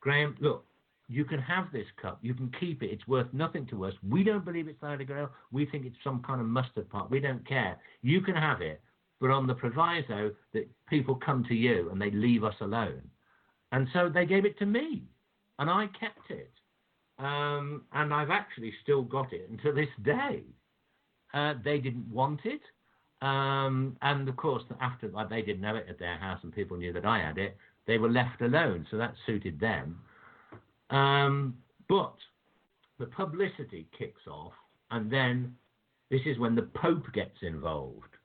Graham, look, you can have this cup. You can keep it. It's worth nothing to us. We don't believe it's the Holy Grail. We think it's some kind of mustard pot. We don't care. You can have it, but on the proviso that people come to you and they leave us alone. And so they gave it to me, and I kept it. And I've actually still got it until this day. They didn't want it. And, of course, after they didn't have it at their house and people knew that I had it, they were left alone, so that suited them. But the publicity kicks off, and then this is when the Pope gets involved.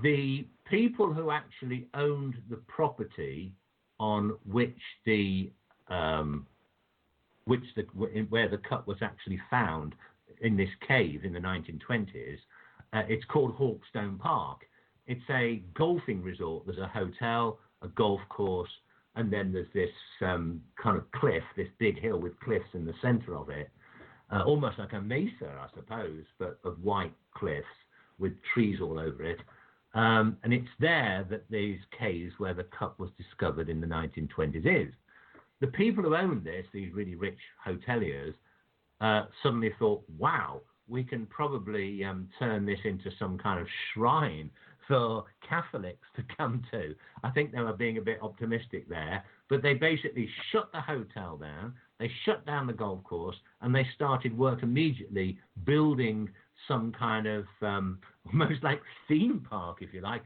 The people who actually owned the property on which where the cup was actually found in this cave in the 1920s, it's called Hawkstone Park. It's a golfing resort. There's a hotel, a golf course, and then there's this kind of cliff, this big hill with cliffs in the center of it, almost like a mesa, I suppose, but of white cliffs with trees all over it. And it's there that these caves where the cup was discovered in the 1920s is. The people who owned this, these really rich hoteliers, suddenly thought, wow, we can probably turn this into some kind of shrine for Catholics to come to. I think they were being a bit optimistic there, but they basically shut the hotel down, they shut down the golf course, and they started work immediately building some kind of almost like theme park, if you like,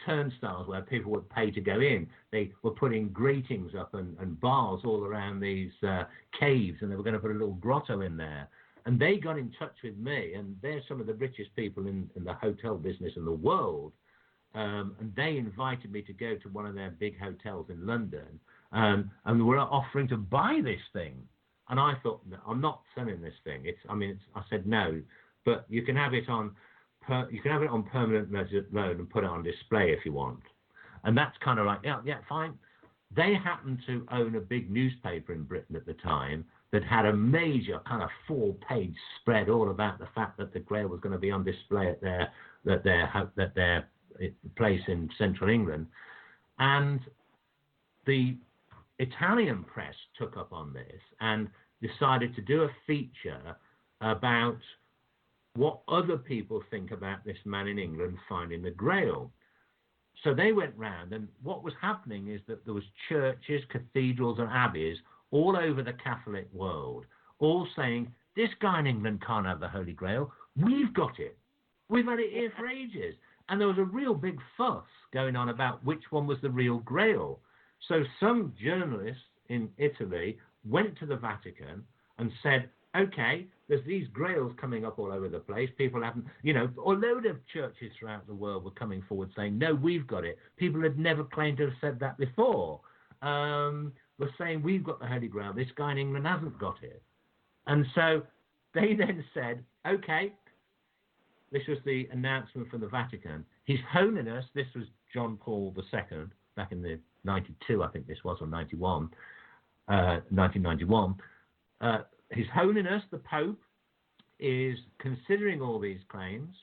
turnstiles where people would pay to go in. They were putting gratings up and bars all around these caves, and they were going to put a little grotto in there. And they got in touch with me, and they're some of the richest people in the hotel business in the world. And they invited me to go to one of their big hotels in London, and were offering to buy this thing. And I thought, no, I'm not selling this thing. I said no, but you can have it on permanent loan and put it on display if you want. And that's kind of like, yeah, fine. They happened to own a big newspaper in Britain at the time that had a major kind of 4-page spread all about the fact that the Grail was going to be on display at their place in central England. And the Italian press took up on this and decided to do a feature about what other people think about this man in England finding the Grail. So they went round, and what was happening is that there was churches, cathedrals and abbeys all over the Catholic world, all saying, this guy in England can't have the Holy Grail. We've got it. We've had it here for ages. And there was a real big fuss going on about which one was the real Grail. So some journalists in Italy went to the Vatican and said, okay, there's these Grails coming up all over the place. People haven't, a load of churches throughout the world were coming forward saying, no, we've got it. People had never claimed to have said that before. Were saying, we've got the Holy Grail. This guy in England hasn't got it. And so they then said, okay, this was the announcement from the Vatican. His Holiness, this was John Paul II, back in the 92, I think this was, or 91, 1991. His Holiness, the Pope, is considering all these claims.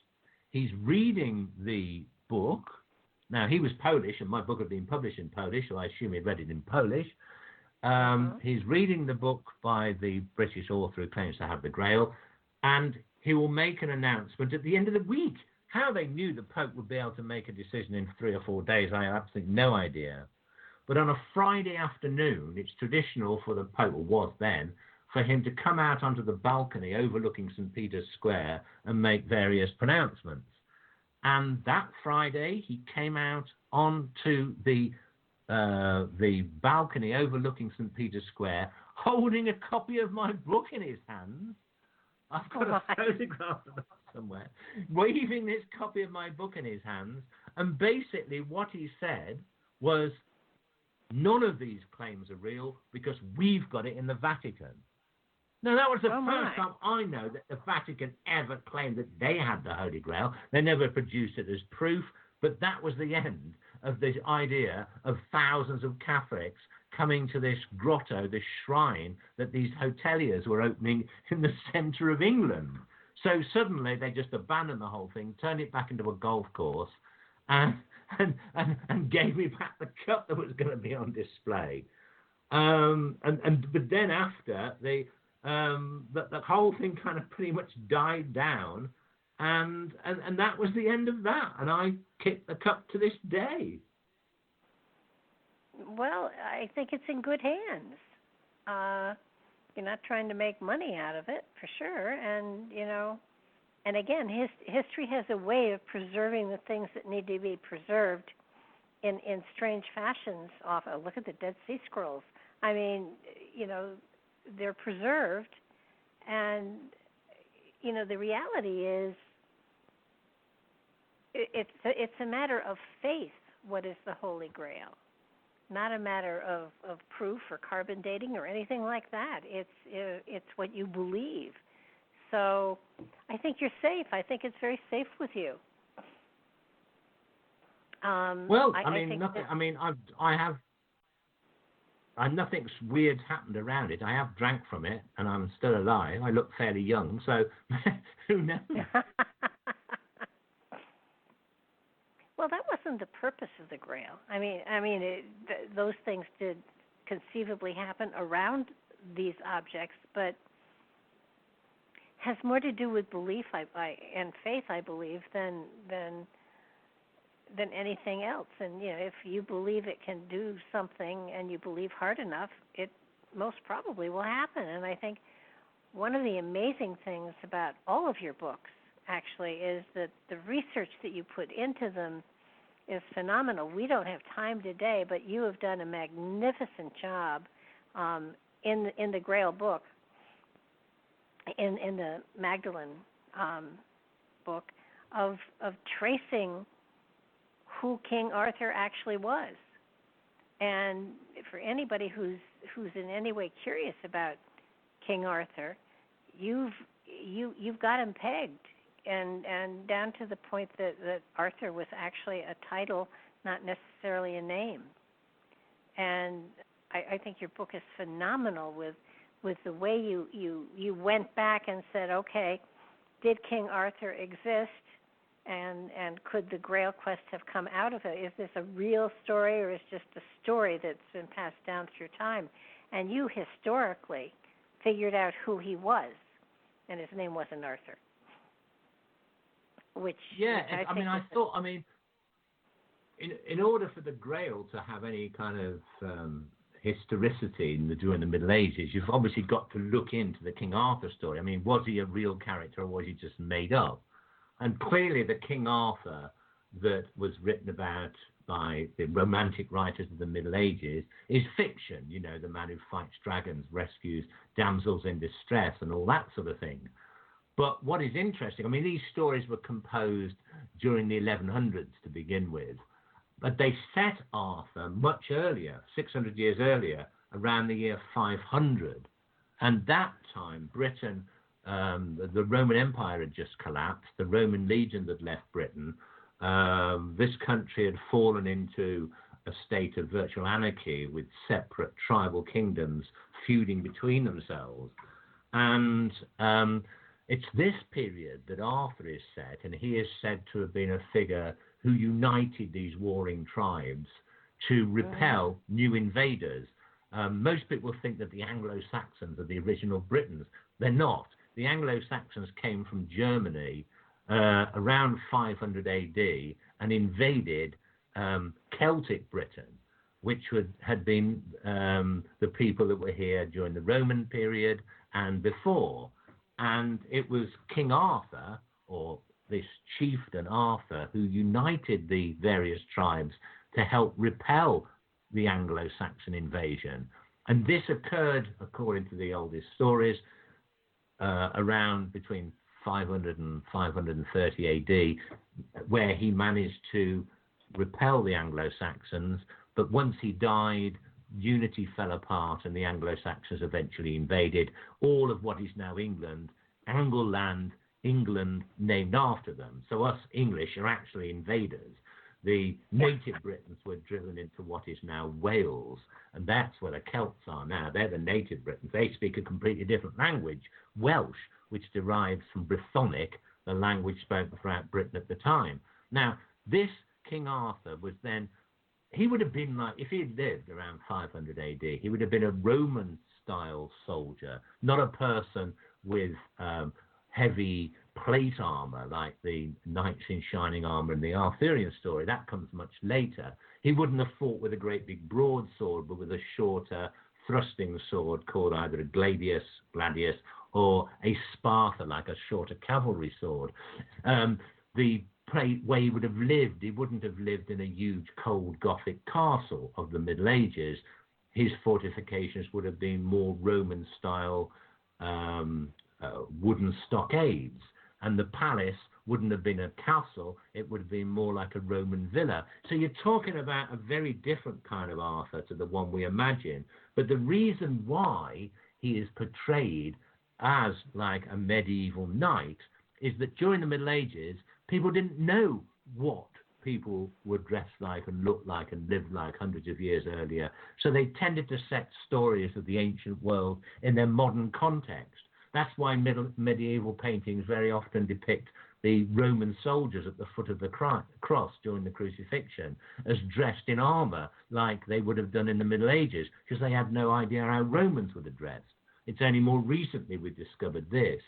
He's reading the book. Now, he was Polish, and my book had been published in Polish, so I assume he'd read it in Polish. He's reading the book by the British author who claims to have the Grail, and he will make an announcement at the end of the week. How they knew the Pope would be able to make a decision in 3 or 4 days, I have absolutely no idea. But on a Friday afternoon, it's traditional for the Pope, or was then, for him to come out onto the balcony overlooking St. Peter's Square and make various pronouncements. And that Friday, he came out onto the balcony overlooking St. Peter's Square, holding a copy of my book in his hands. I've got a photograph of that somewhere, waving this copy of my book in his hands. And basically what he said was, none of these claims are real because we've got it in the Vatican. Now, that was the first time I know that the Vatican ever claimed that they had the Holy Grail. They never produced it as proof, but that was the end of this idea of thousands of Catholics coming to this grotto, this shrine that these hoteliers were opening in the centre of England. So suddenly they just abandoned the whole thing, turned it back into a golf course, and gave me back the cup that was going to be on display. But then after the whole thing kind of pretty much died down, and that was the end of that. And I keep the cup to this day.
Well, I think it's in good hands. You're not trying to make money out of it, for sure. And again, history has a way of preserving the things that need to be preserved in strange fashions. Look at the Dead Sea Scrolls. I mean, they're preserved, and the reality is, it's a matter of faith. What is the Holy Grail? Not a matter of proof or carbon dating or anything like that. It's what you believe. So I think you're safe. I think it's very safe with you.
Nothing's weird happened around it. I have drank from it, and I'm still alive. I look fairly young, so who knows?
Well, that wasn't the purpose of the Grail. Those things did conceivably happen around these objects, but has more to do with belief and faith, I believe, than anything else. And if you believe it can do something and you believe hard enough, it most probably will happen. And I think one of the amazing things about all of your books, actually, is that the research that you put into them is phenomenal. We don't have time today, but you have done a magnificent job in the Grail book, in the Magdalene book, of tracing who King Arthur actually was. And for anybody who's in any way curious about King Arthur, you've got him pegged, and down to the point that Arthur was actually a title, not necessarily a name. And I think your book is phenomenal with the way you went back and said, okay, did King Arthur exist, and could the Grail quest have come out of it? Is this a real story, or is it just a story that's been passed down through time? And you historically figured out who he was, and his name wasn't Arthur.
In order for the Grail to have any kind of historicity during the Middle Ages, you've obviously got to look into the King Arthur story. I mean, was he a real character, or was he just made up? And clearly the King Arthur that was written about by the romantic writers of the Middle Ages is fiction. You know, the man who fights dragons, rescues damsels in distress, and all that sort of thing. But what is interesting, I mean, these stories were composed during the 1100s to begin with, but they set Arthur much earlier, 600 years earlier, around the year 500. And that time, Britain, the Roman Empire had just collapsed. The Roman legions had left Britain. This country had fallen into a state of virtual anarchy with separate tribal kingdoms feuding between themselves. And it's this period that Arthur is set, and he is said to have been a figure who united these warring tribes to repel new invaders. Most people think that the Anglo-Saxons are the original Britons. They're not. The Anglo-Saxons came from Germany around 500 AD and invaded Celtic Britain, which had been the people that were here during the Roman period and before. And it was King Arthur, or this chieftain Arthur, who united the various tribes to help repel the Anglo-Saxon invasion. And this occurred, according to the oldest stories, around between 500 and 530 AD, where he managed to repel the Anglo-Saxons. But once he died, unity fell apart and the Anglo-Saxons eventually invaded all of what is now England, Angleland, England, named after them. So us English are actually invaders. The native Britons were driven into what is now Wales, and that's where the Celts are now. They're the native Britons. They speak a completely different language, Welsh, which derives from Brythonic, the language spoken throughout Britain at the time. Now, this King Arthur was then, he would have been like, if he had lived around 500 AD, he would have been a Roman-style soldier, not a person with heavy plate armor like the knights in shining armor in the Arthurian story. That comes much later. He wouldn't have fought with a great big broadsword, but with a shorter thrusting sword called either a gladius, or a sparta, like a shorter cavalry sword. The way he would have lived, he wouldn't have lived in a huge cold Gothic castle of the Middle Ages. His fortifications would have been more Roman style wooden stockades, and the palace wouldn't have been a castle, it would have been more like a Roman villa. So you're talking about a very different kind of Arthur to the one we imagine. But the reason why he is portrayed as like a medieval knight is that during the Middle Ages, people didn't know what people were dressed like and looked like and lived like hundreds of years earlier. So they tended to set stories of the ancient world in their modern context. That's why medieval paintings very often depict the Roman soldiers at the foot of the cross during the crucifixion as dressed in armor like they would have done in the Middle Ages, because they had no idea how Romans would have dressed. It's only more recently we discovered this.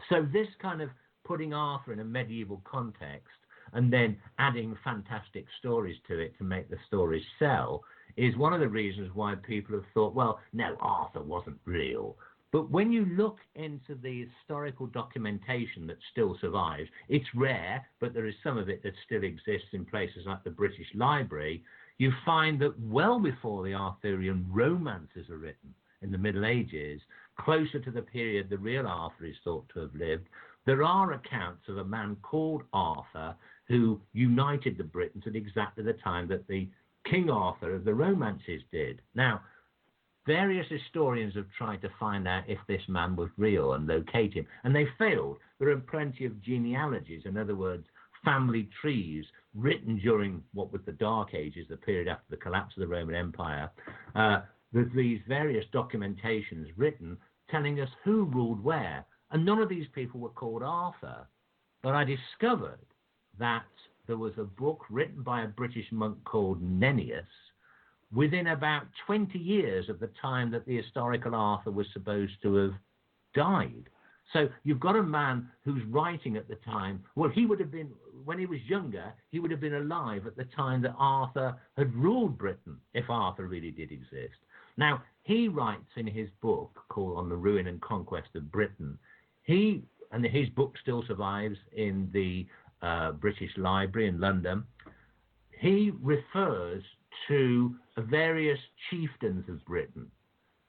So this kind of putting Arthur in a medieval context and then adding fantastic stories to it to make the stories sell is one of the reasons why people have thought, well, no, Arthur wasn't real. But when you look into the historical documentation that still survives, it's rare, but there is some of it that still exists in places like the British Library, you find that well before the Arthurian romances are written in the Middle Ages, closer to the period the real Arthur is thought to have lived, there are accounts of a man called Arthur who united the Britons at exactly the time that the King Arthur of the romances did. Now, various historians have tried to find out if this man was real and locate him, and they failed. There are plenty of genealogies, in other words, family trees, written during what was the Dark Ages, the period after the collapse of the Roman Empire. There's these various documentations written telling us who ruled where, and none of these people were called Arthur. But I discovered that there was a book written by a British monk called Nennius, within about 20 years of the time that the historical Arthur was supposed to have died. So you've got a man who's writing at the time, well, he would have been, when he was younger, he would have been alive at the time that Arthur had ruled Britain, if Arthur really did exist. Now, he writes in his book called On the Ruin and Conquest of Britain, his book still survives in the British Library in London, he refers to various chieftains of Britain.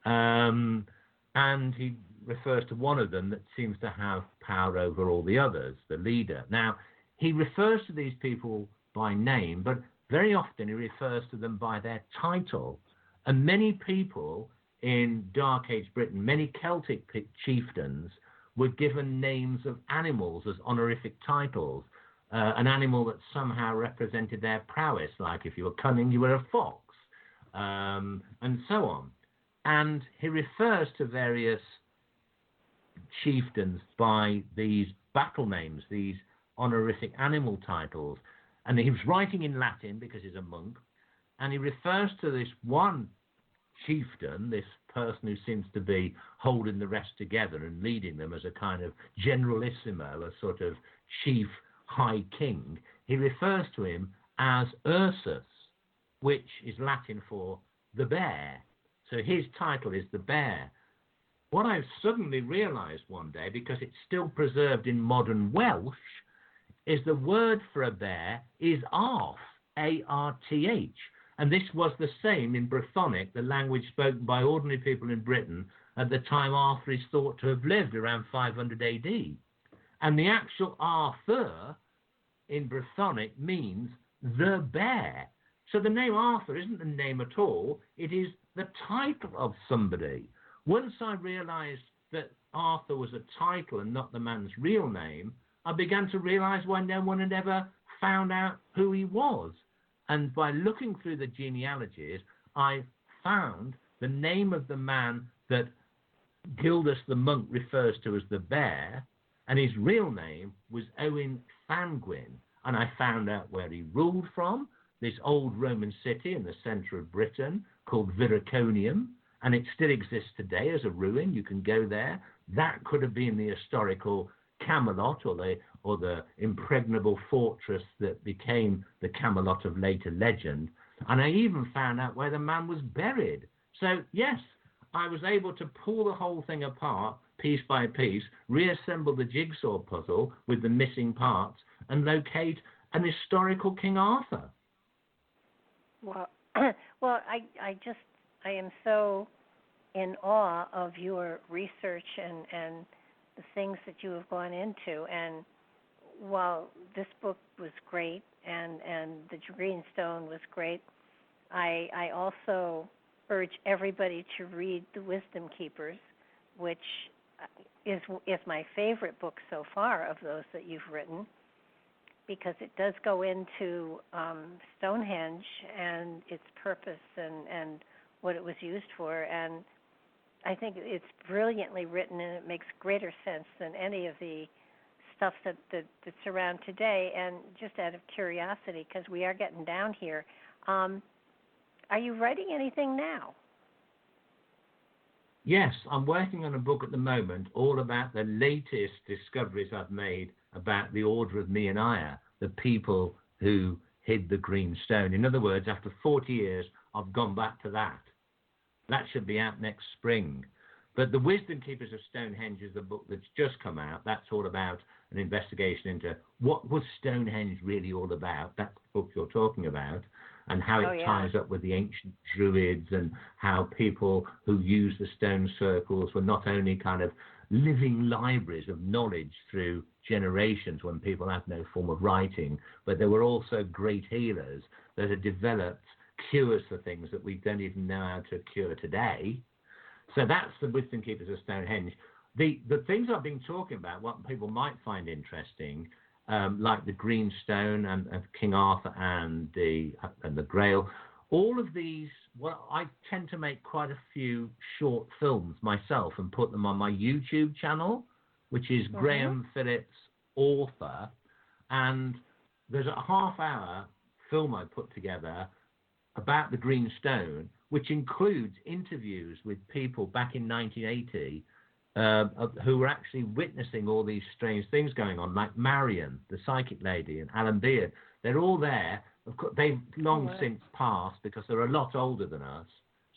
And he refers to one of them that seems to have power over all the others, the leader. Now, he refers to these people by name, but very often he refers to them by their title. And many people in Dark Age Britain, many Celtic chieftains, were given names of animals as honorific titles. An animal that somehow represented their prowess, like if you were cunning, you were a fox, and so on. And he refers to various chieftains by these battle names, these honorific animal titles. And he was writing in Latin because he's a monk, and he refers to this one chieftain, this person who seems to be holding the rest together and leading them as a kind of generalissimo, a sort of chief high king. He refers to him as Ursus, which is Latin for the bear. So his title is the bear. What I've suddenly realized one day, because it's still preserved in modern Welsh, is the word for a bear is Arth, A-R-T-H. And this was the same in Brythonic, the language spoken by ordinary people in Britain at the time Arthur is thought to have lived, around 500 AD. And the actual Arthur in Brythonic means the bear. So the name Arthur isn't a name at all, it is the title of somebody. Once I realized that Arthur was a title and not the man's real name, I began to realize why no one had ever found out who he was. And by looking through the genealogies, I found the name of the man that Gildas the monk refers to as the bear, and his real name was Owen Llangwyn. And I found out where he ruled from, this old Roman city in the center of Britain called Viraconium, and it still exists today as a ruin. You can go there. That could have been the historical Camelot, or the impregnable fortress that became the Camelot of later legend. And I even found out where the man was buried. So yes, I was able to pull the whole thing apart piece by piece, reassemble the jigsaw puzzle with the missing parts, and locate an historical King Arthur.
Well, I am so in awe of your research and the things that you have gone into. And while this book was great and the Greenstone was great, I also urge everybody to read The Wisdom Keepers, which is my favorite book so far of those that you've written, because it does go into Stonehenge and its purpose and what it was used for. And I think it's brilliantly written, and it makes greater sense than any of the stuff that's around today. And just out of curiosity, because we are getting down here, are you writing anything now?
Yes, I'm working on a book at the moment all about the latest discoveries I've made about the Order of Nehemiah, the people who hid the green stone. In other words, after 40 years, I've gone back to that. That should be out next spring. But The Wisdom Keepers of Stonehenge is the book that's just come out. That's all about an investigation into what was Stonehenge really all about. That's the book you're talking about, and how it ties up with the ancient Druids, and how people who used the stone circles were not only kind of living libraries of knowledge through generations when people had no form of writing, but they were also great healers that had developed cures for things that we don't even know how to cure today. So that's The Wisdom Keepers of Stonehenge. The things I've been talking about, what people might find interesting, like the Green Stone and King Arthur and the Grail, all of these, well, I tend to make quite a few short films myself and put them on my YouTube channel, which is Graham Phillips Author. And there's a half-hour film I put together about the Green Stone, which includes interviews with people back in 1980 who were actually witnessing all these strange things going on, like Marion, the psychic lady, and Alan Beard. They're all there. Of course, they've long since passed because they're a lot older than us.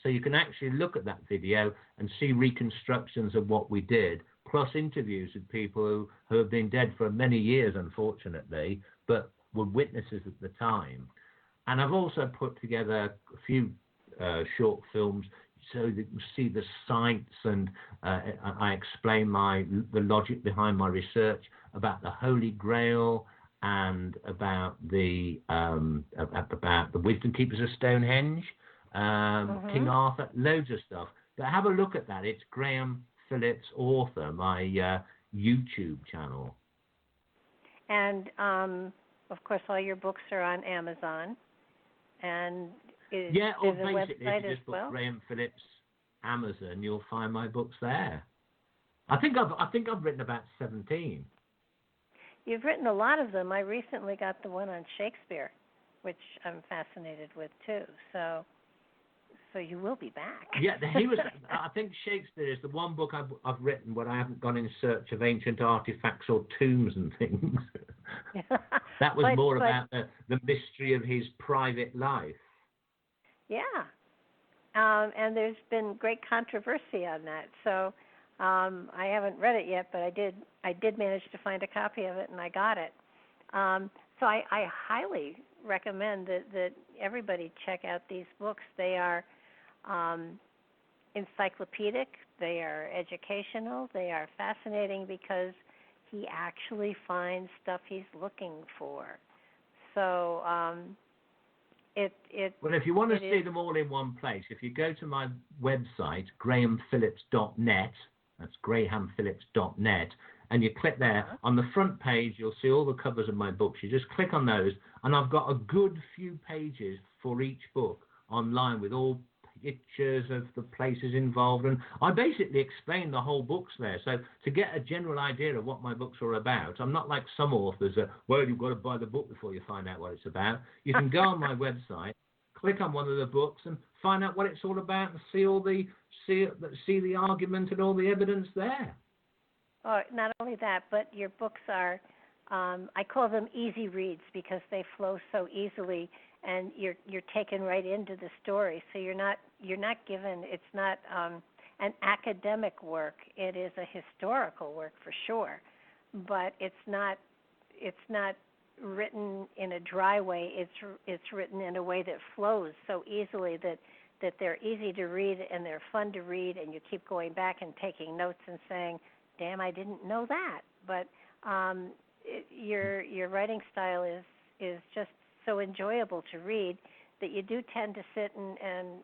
So you can actually look at that video and see reconstructions of what we did plus interviews with people who have been dead for many years, unfortunately, but were witnesses at the time. And I've also put together a few short films so that you see the sites, and I explain the logic behind my research about the Holy Grail and about the Wisdom Keepers of Stonehenge, King Arthur, loads of stuff. But have a look at that. It's Graham Phillips, author, my YouTube channel.
And of course, all your books are on Amazon. And is
or
a
basically,
website
if you
as
just put
well?
Graham Phillips Amazon, you'll find my books there. I think I've written about 17.
You've written a lot of them. I recently got the one on Shakespeare, which I'm fascinated with too. So you will be back.
Yeah, he was. I think Shakespeare is the one book I've written where I haven't gone in search of ancient artifacts or tombs and things. That was more about the mystery of his private life.
Yeah, and there's been great controversy on that. So I haven't read it yet, but I did manage to find a copy of it, and I got it. So I highly recommend that everybody check out these books. They are encyclopedic, they are educational, they are fascinating because he actually finds stuff he's looking for. So
well, if you want to see them all in one place, if you go to my website, grahamphillips.net, that's grahamphillips.net, and you click there, on the front page, you'll see all the covers of my books. You just click on those, and I've got a good few pages for each book online with all pictures of the places involved, and I basically explain the whole books there. So to get a general idea of what my books are about, I'm not like some authors that, well, you've got to buy the book before you find out what it's about. You can go on my website, click on one of the books, and find out what it's all about, and see the argument and all the evidence there.
Oh, not only that, but your books are, I call them easy reads because they flow so easily, and you're taken right into the story. So you're not given. It's not an academic work. It is a historical work for sure, but it's not written in a dry way. It's written in a way that flows so easily that they're easy to read and they're fun to read, and you keep going back and taking notes and saying, damn, I didn't know that. But your writing style is just so enjoyable to read that you do tend to sit and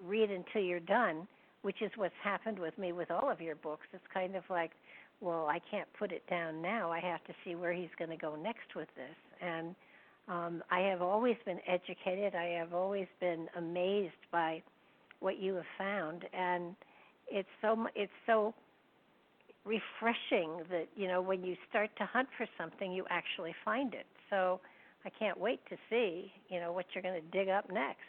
read until you're done, which is what's happened with me with all of your books. It's kind of like, well, I can't put it down now. I have to see where he's going to go next with this. And I have always been educated. I have always been amazed by what you have found, and it's so refreshing that when you start to hunt for something, you actually find it. So I can't wait to see what you're going to dig up next.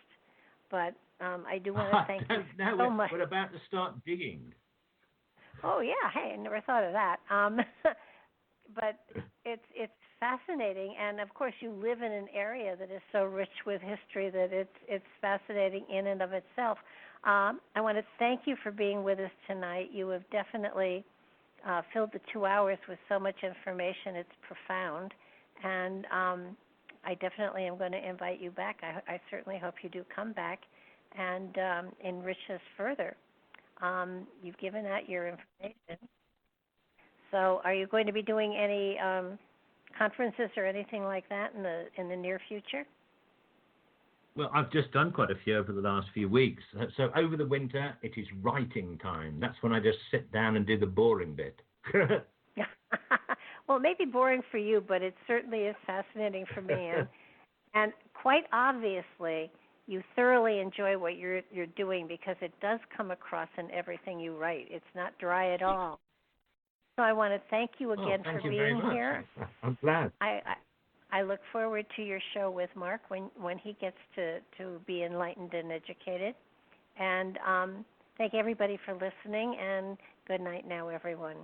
But I do want to thank you so much.
We're about to start digging.
Oh yeah, hey, I never thought of that. But it's fascinating, and of course you live in an area that is so rich with history that it's fascinating in and of itself. I want to thank you for being with us tonight. You have definitely filled the 2 hours with so much information. It's profound, and I definitely am going to invite you back. I certainly hope you do come back and enrich us further. You've given out your information. So are you going to be doing any conferences or anything like that in the near future?
Well, I've just done quite a few over the last few weeks. So over the winter, it is writing time. That's when I just sit down and do the boring bit.
Well, it may be boring for you, but it certainly is fascinating for me. And quite obviously, you thoroughly enjoy what you're doing because it does come across in everything you write. It's not dry at all. So I want to thank you again for being here.
I'm glad.
I look forward to your show with Mark when he gets to be enlightened and educated. And thank everybody for listening, and good night now, everyone.